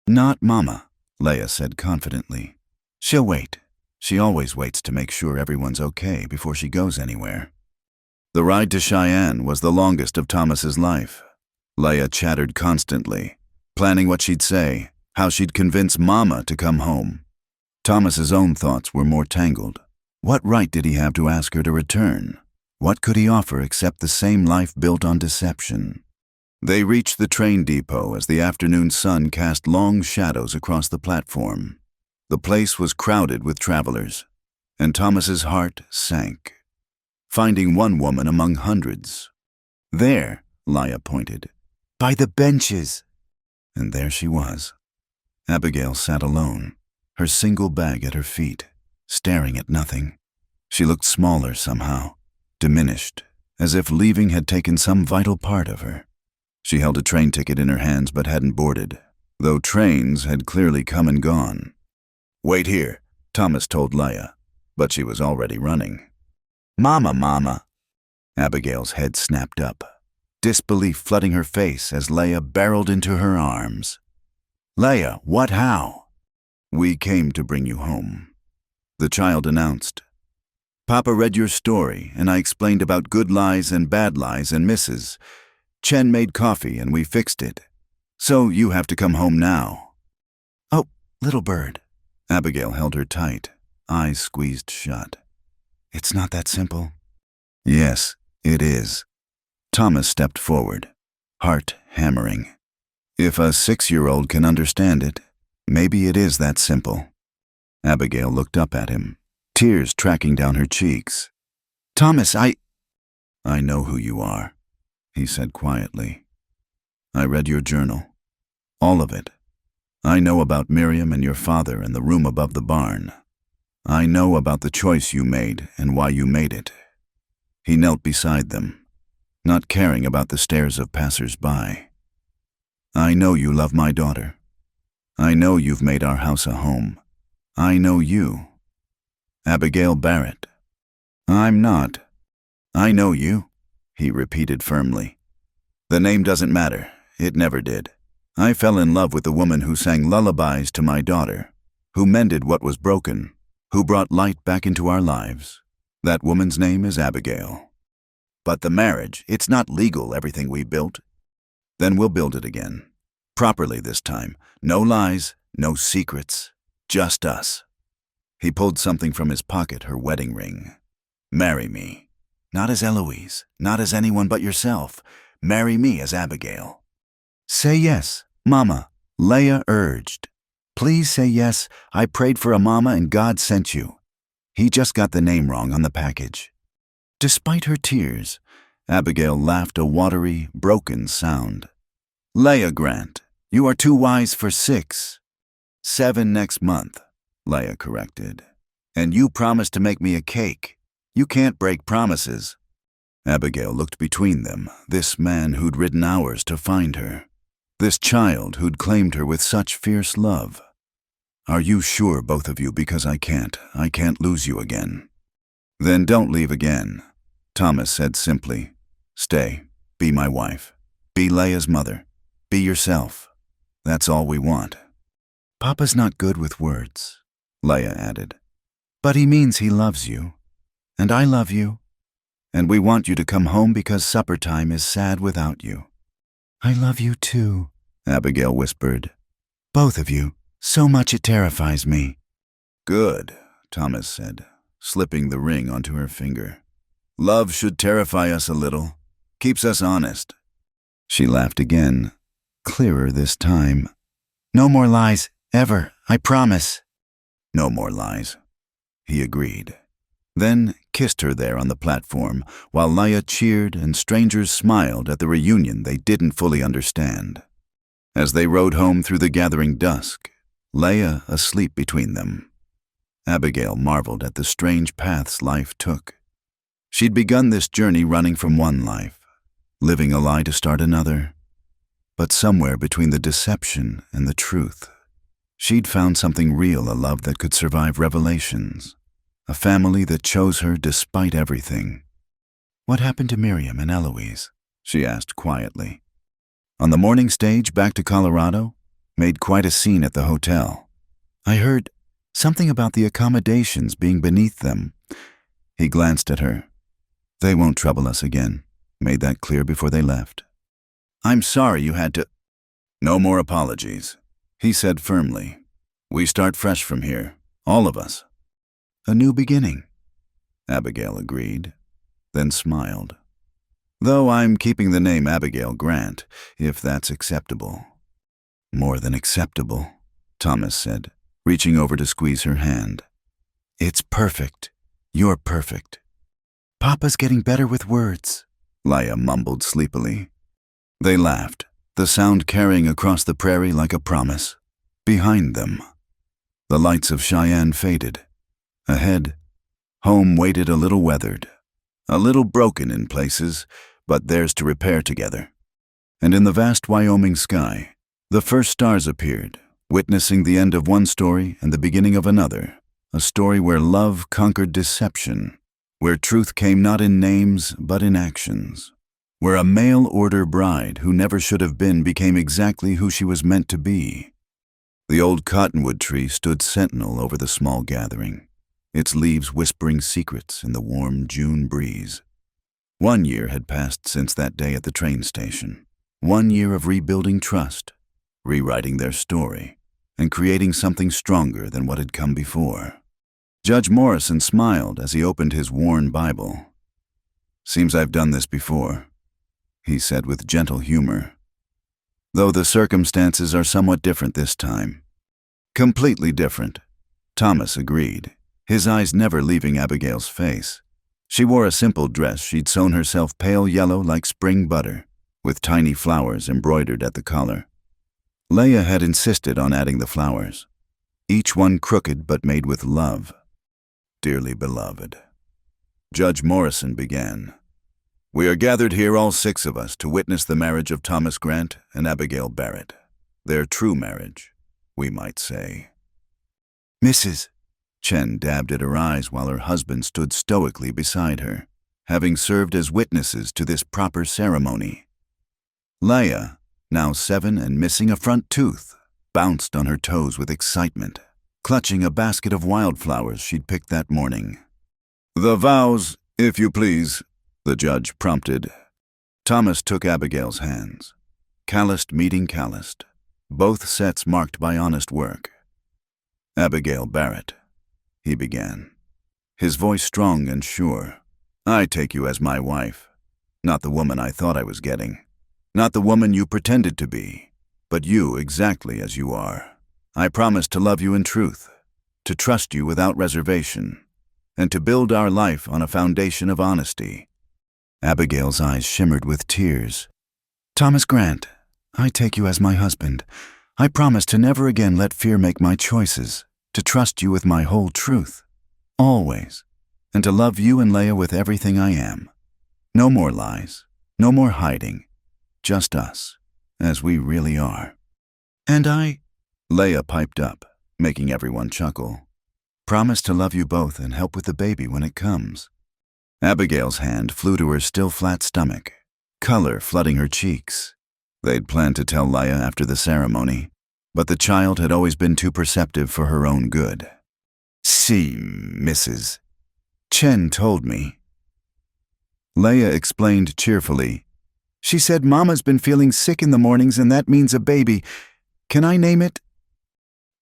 Not Mama, Leia said confidently. She'll wait. She always waits to make sure everyone's okay before she goes anywhere. The ride to Cheyenne was the longest of Thomas's life. Leia chattered constantly, planning what she'd say, how she'd convince Mama to come home. Thomas's own thoughts were more tangled. What right did he have to ask her to return? What could he offer except the same life built on deception? They reached the train depot as the afternoon sun cast long shadows across the platform. The place was crowded with travelers, and Thomas's heart sank, finding one woman among hundreds. "There," Leah pointed, "by the benches." And there she was. Abigail sat alone, her single bag at her feet, staring at nothing. She looked smaller somehow, diminished, as if leaving had taken some vital part of her. She held a train ticket in her hands but hadn't boarded, though trains had clearly come and gone. "Wait here," Thomas told Leah, but she was already running. Mama. Abigail's head snapped up, disbelief flooding her face as Leah barreled into her arms. "Leah, what, how?" "We came to bring you home," the child announced. "Papa read your story, and I explained about good lies and bad lies and Mrs. Chen made coffee and we fixed it. So you have to come home now." "Oh, little bird." Abigail held her tight, eyes squeezed shut. "It's not that simple." "Yes, it is." Thomas stepped forward, heart hammering. If a 6-year-old can understand it, maybe it is that simple. Abigail looked up at him, tears tracking down her cheeks. "Thomas, I know who you are," he said quietly. "I read your journal. All of it. I know about Miriam and your father and the room above the barn. I know about the choice you made and why you made it." He knelt beside them, not caring about the stares of passers-by. "I know you love my daughter. I know you've made our house a home. I know you. Abigail Barrett. I'm not. I know you," he repeated firmly. "The name doesn't matter. It never did. I fell in love with the woman who sang lullabies to my daughter, who mended what was broken, who brought light back into our lives. That woman's name is Abigail. But the marriage, it's not legal, everything we built. Then we'll build it again. Properly this time. No lies, no secrets. Just us." He pulled something from his pocket, her wedding ring. "Marry me. Not as Eloise, not as anyone but yourself. Marry me as Abigail." "Say yes, Mama," Leah urged. "Please say yes. I prayed for a mama and God sent you." He just got the name wrong on the package. Despite her tears, Abigail laughed a watery, broken sound. "Leah Grant, you are too wise for 6. 7 next month," Leah corrected. "And you promised to make me a cake. You can't break promises." Abigail looked between them, this man who'd ridden hours to find her, this child who'd claimed her with such fierce love. "Are you sure, both of you, because I can't lose you again." "Then don't leave again," Thomas said simply. "Stay, be my wife, be Leah's mother, be yourself. That's all we want." "Papa's not good with words," Leah added. "But he means he loves you, and I love you, and we want you to come home because supper time is sad without you." "I love you too," Abigail whispered. "Both of you, so much it terrifies me." "Good," Thomas said, slipping the ring onto her finger. "Love should terrify us a little. Keeps us honest." She laughed again, clearer this time. "No more lies, ever, I promise." "No more lies," he agreed. Then kissed her there on the platform, while Leah cheered and strangers smiled at the reunion they didn't fully understand. As they rode home through the gathering dusk, Leah asleep between them, Abigail marveled at the strange paths life took. She'd begun this journey running from one life, living a lie to start another. But somewhere between the deception and the truth, she'd found something real, a love that could survive revelations, a family that chose her despite everything. "What happened to Miriam and Eloise?" she asked quietly. On the morning stage back to Colorado, made quite a scene at the hotel. "I heard something about the accommodations being beneath them." He glanced at her. "They won't trouble us again," made that clear before they left. "I'm sorry you had to—" "No more apologies," he said firmly. "We start fresh from here, all of us." "A new beginning," Abigail agreed. then smiled. Though I'm keeping the name Abigail Grant, if that's acceptable. More than acceptable, Thomas said, reaching over to squeeze her hand. It's perfect. You're perfect. Papa's getting better with words, Leia mumbled sleepily. They laughed, the sound carrying across the prairie like a promise. Behind them, the lights of Cheyenne faded. Ahead, home waited a little weathered, a little broken in places, but theirs to repair together. And in the vast Wyoming sky, the first stars appeared, witnessing the end of one story and the beginning of another, a story where love conquered deception, where truth came not in names but in actions, where a mail-order bride who never should have been became exactly who she was meant to be. The old cottonwood tree stood sentinel over the small gathering, its leaves whispering secrets in the warm June breeze. 1 year had passed since that day at the train station. 1 year of rebuilding trust, rewriting their story, and creating something stronger than what had come before. Judge Morrison smiled as he opened his worn Bible. "Seems I've done this before," he said with gentle humor. "Though the circumstances are somewhat different this time." "Completely different," Thomas agreed, his eyes never leaving Abigail's face. She wore a simple dress she'd sewn herself pale yellow like spring butter, with tiny flowers embroidered at the collar. Leia had insisted on adding the flowers, each one crooked but made with love. "Dearly beloved," Judge Morrison began, "we are gathered here, all 6 of us, to witness the marriage of Thomas Grant and Abigail Barrett. Their true marriage, we might say." Mrs. Chen dabbed at her eyes while her husband stood stoically beside her, having served as witnesses to this proper ceremony. Leia, now 7 and missing a front tooth, bounced on her toes with excitement, clutching a basket of wildflowers she'd picked that morning. "The vows, if you please," the judge prompted. Thomas took Abigail's hands. Calloused meeting calloused, both sets marked by honest work. "Abigail Barrett," he began, his voice strong and sure, "I take you as my wife, not the woman I thought I was getting, not the woman you pretended to be, but you exactly as you are. I promise to love you in truth, to trust you without reservation, and to build our life on a foundation of honesty." Abigail's eyes shimmered with tears. Thomas Grant, I take you as my husband. I promise to never again let fear make my choices, to trust you with my whole truth, always, and to love you and Leia with everything I am. No more lies, no more hiding, just us, as we really are. "And I," Leia piped up, making everyone chuckle, "promise to love you both and help with the baby when it comes." Abigail's hand flew to her still flat stomach, color flooding her cheeks. They'd planned to tell Leia after the ceremony, but the child had always been too perceptive for her own good. "See, Mrs. Chen told me." Leia explained cheerfully, "She said Mama's been feeling sick in the mornings and that means a baby. Can I name it?"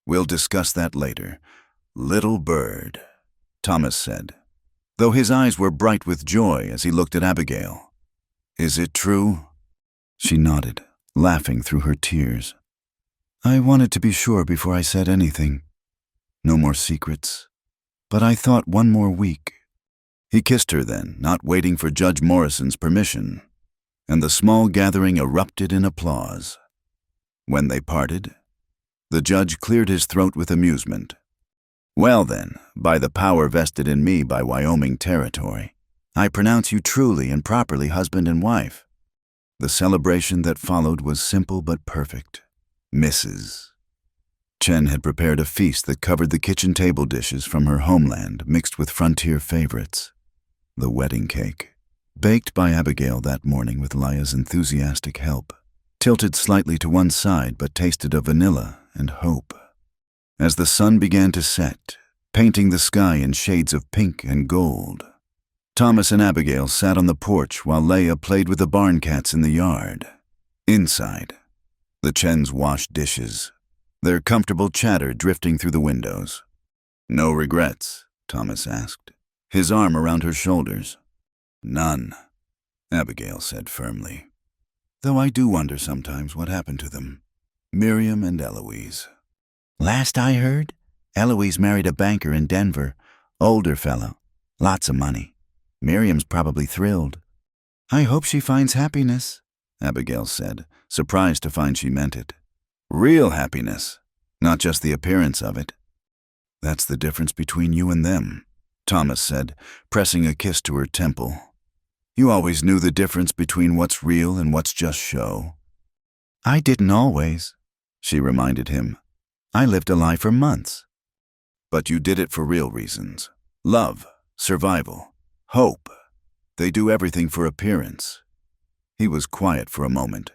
"We'll discuss that later. Little bird," Thomas said, though his eyes were bright with joy as he looked at Abigail. "Is it true?" She nodded, laughing through her tears. "I wanted to be sure before I said anything. No more secrets. But I thought 1 more week." He kissed her then, not waiting for Judge Morrison's permission, and the small gathering erupted in applause. When they parted, the judge cleared his throat with amusement. "Well then, by the power vested in me by Wyoming territory, I pronounce you truly and properly husband and wife." The celebration that followed was simple but perfect. Mrs. Chen had prepared a feast that covered the kitchen table dishes from her homeland mixed with frontier favorites. The wedding cake, baked by Abigail that morning with Leia's enthusiastic help, tilted slightly to one side but tasted of vanilla and hope. As the sun began to set, painting the sky in shades of pink and gold, Thomas and Abigail sat on the porch while Leia played with the barn cats in the yard. Inside, the Chens washed dishes, their comfortable chatter drifting through the windows. "No regrets?" Thomas asked, his arm around her shoulders. None, Abigail said firmly. Though I do wonder sometimes what happened to them. Miriam and Eloise. Last I heard, Eloise married a banker in Denver. Older fellow. Lots of money. Miriam's probably thrilled. I hope she finds happiness, Abigail said, surprised to find she meant it. Real happiness, not just the appearance of it. That's the difference between you and them, Thomas said, pressing a kiss to her temple. You always knew the difference between what's real and what's just show. I didn't always, she reminded him. I lived a lie for months. But you did it for real reasons. Love, survival, hope. They do everything for appearance. He was quiet for a moment.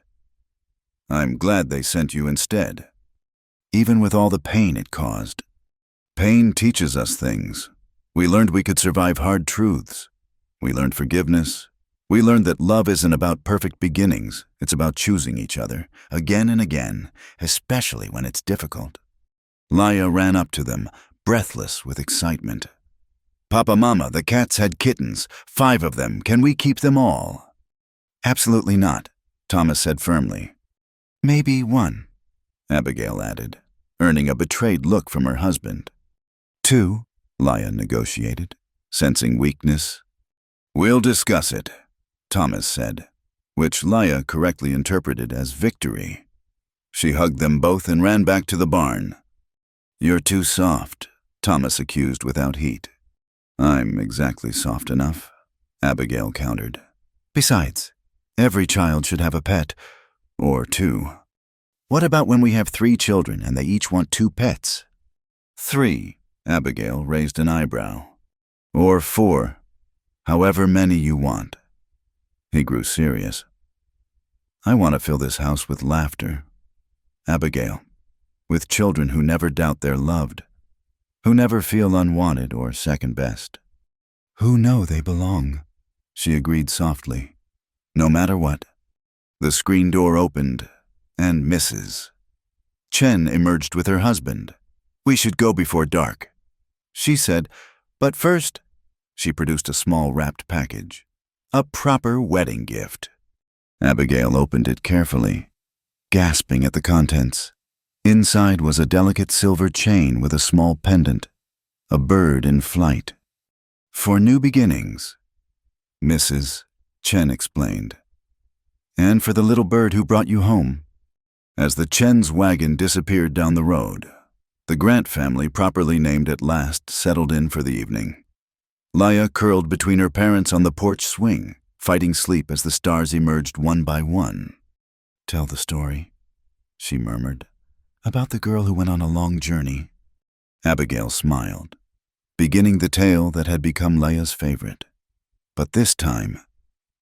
I'm glad they sent you instead. Even with all the pain it caused. Pain teaches us things. We learned we could survive hard truths. We learned forgiveness. We learned that love isn't about perfect beginnings. It's about choosing each other, again and again, especially when it's difficult. Laya ran up to them, breathless with excitement. Papa, Mama, the cats had kittens. 5 of them. Can we keep them all? Absolutely not, Thomas said firmly. Maybe 1, Abigail added, earning a betrayed look from her husband. 2, Laya negotiated, sensing weakness. We'll discuss it, Thomas said, which Laya correctly interpreted as victory. She hugged them both and ran back to the barn. You're too soft, Thomas accused without heat. I'm exactly soft enough, Abigail countered. Besides, every child should have a pet. Or 2. What about when we have 3 children and they each want 2 pets? 3, Abigail raised an eyebrow. Or 4, however many you want. He grew serious. I want to fill this house with laughter, Abigail, with children who never doubt they're loved, who never feel unwanted or second best. Who know they belong, she agreed softly. No matter what. The screen door opened, and Mrs. Chen emerged with her husband. We should go before dark, she said, but first, she produced a small wrapped package. A proper wedding gift. Abigail opened it carefully, gasping at the contents. Inside was a delicate silver chain with a small pendant, a bird in flight. For new beginnings, Mrs. Chen explained. And for the little bird who brought you home. As the Chen's wagon disappeared down the road, the Grant family, properly named at last, settled in for the evening. Laya curled between her parents on the porch swing, fighting sleep as the stars emerged one by one. Tell the story, she murmured, about the girl who went on a long journey. Abigail smiled, beginning the tale that had become Laya's favorite. But this time,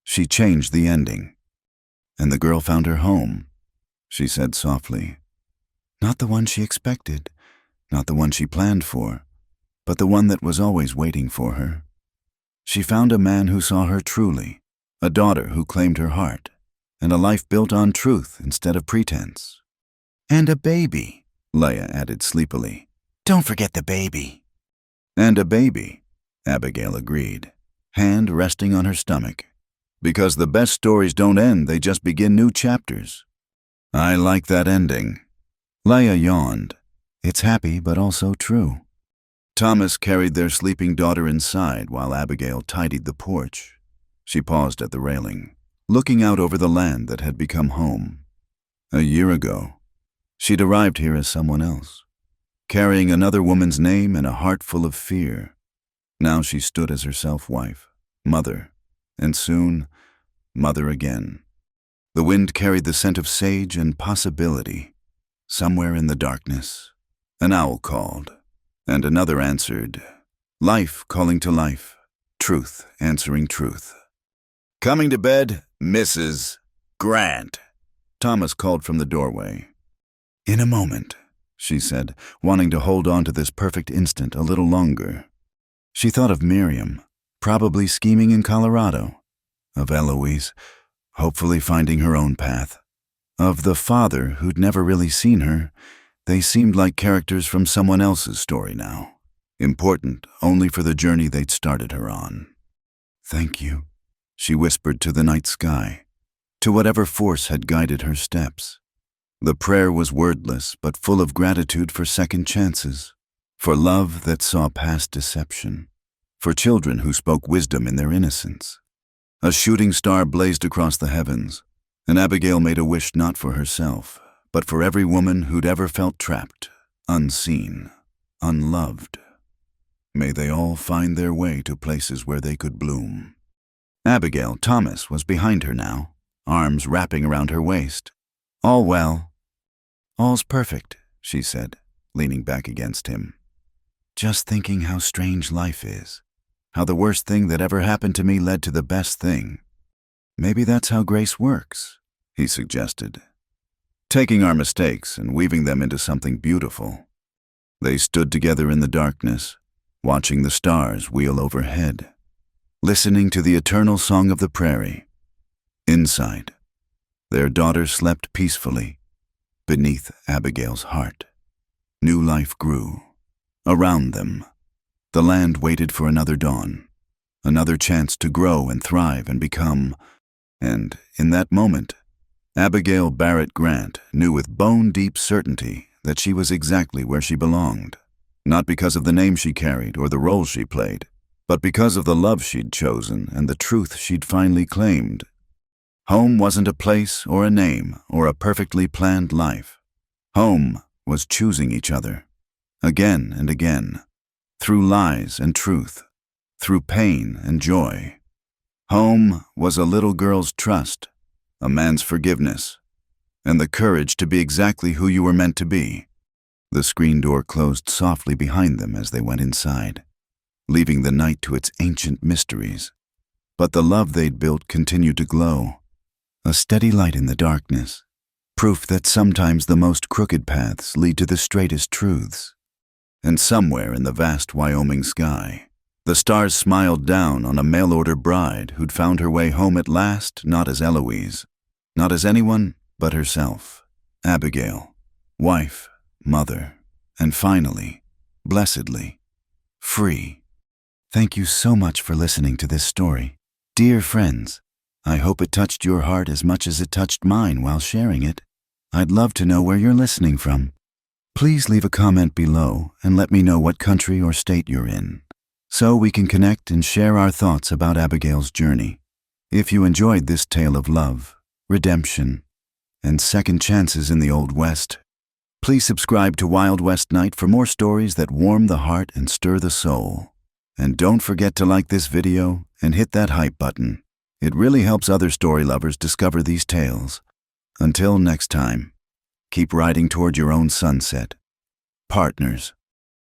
she changed the ending. And the girl found her home, she said softly. Not the one she expected, not the one she planned for, but the one that was always waiting for her. She found a man who saw her truly, a daughter who claimed her heart, and a life built on truth instead of pretense. And a baby, Laya added sleepily. Don't forget the baby. And a baby, Abigail agreed, hand resting on her stomach. Because the best stories don't end, they just begin new chapters. I like that ending. Laya yawned. It's happy, but also true. Thomas carried their sleeping daughter inside while Abigail tidied the porch. She paused at the railing, looking out over the land that had become home. A year ago, she'd arrived here as someone else, carrying another woman's name and a heart full of fear. Now she stood as herself wife, mother, and soon, mother again. The wind carried the scent of sage and possibility. Somewhere in the darkness, an owl called, and another answered. Life calling to life, truth answering truth. Coming to bed, Mrs. Grant, Thomas called from the doorway. In a moment, she said, wanting to hold on to this perfect instant a little longer. She thought of Miriam, probably scheming in Colorado, of Eloise, hopefully finding her own path, of the father who'd never really seen her. They seemed like characters from someone else's story now, important only for the journey they'd started her on. Thank you, she whispered to the night sky, to whatever force had guided her steps. The prayer was wordless but full of gratitude for second chances, for love that saw past deception, for children who spoke wisdom in their innocence. A shooting star blazed across the heavens, and Abigail made a wish not for herself, but for every woman who'd ever felt trapped, unseen, unloved. May they all find their way to places where they could bloom. Abigail Thomas was behind her now, arms wrapping around her waist. All well. All's perfect, she said, leaning back against him. Just thinking how strange life is. How the worst thing that ever happened to me led to the best thing. Maybe that's how grace works, he suggested. Taking our mistakes and weaving them into something beautiful. They stood together in the darkness, watching the stars wheel overhead, listening to the eternal song of the prairie. Inside, their daughter slept peacefully, beneath Abigail's heart. New life grew. Around them, the land waited for another dawn, another chance to grow and thrive and become, and in that moment, Abigail Barrett Grant knew with bone-deep certainty that she was exactly where she belonged, not because of the name she carried or the role she played, but because of the love she'd chosen and the truth she'd finally claimed. Home wasn't a place or a name or a perfectly planned life. Home was choosing each other, again and again, through lies and truth, through pain and joy. Home was a little girl's trust, a man's forgiveness, and the courage to be exactly who you were meant to be. The screen door closed softly behind them as they went inside, leaving the night to its ancient mysteries. But the love they'd built continued to glow, a steady light in the darkness, proof that sometimes the most crooked paths lead to the straightest truths. And somewhere in the vast Wyoming sky, the stars smiled down on a mail-order bride who'd found her way home at last, not as Eloise, not as anyone but herself, Abigail, wife, mother, and finally, blessedly, free. Thank you so much for listening to this story. Dear friends, I hope it touched your heart as much as it touched mine while sharing it. I'd love to know where you're listening from. Please leave a comment below and let me know what country or state you're in, so we can connect and share our thoughts about Abigail's journey. If you enjoyed this tale of love, redemption, and second chances in the Old West, please subscribe to Wild West Night for more stories that warm the heart and stir the soul. And don't forget to like this video and hit that hype button. It really helps other story lovers discover these tales. Until next time, keep riding toward your own sunset, partners.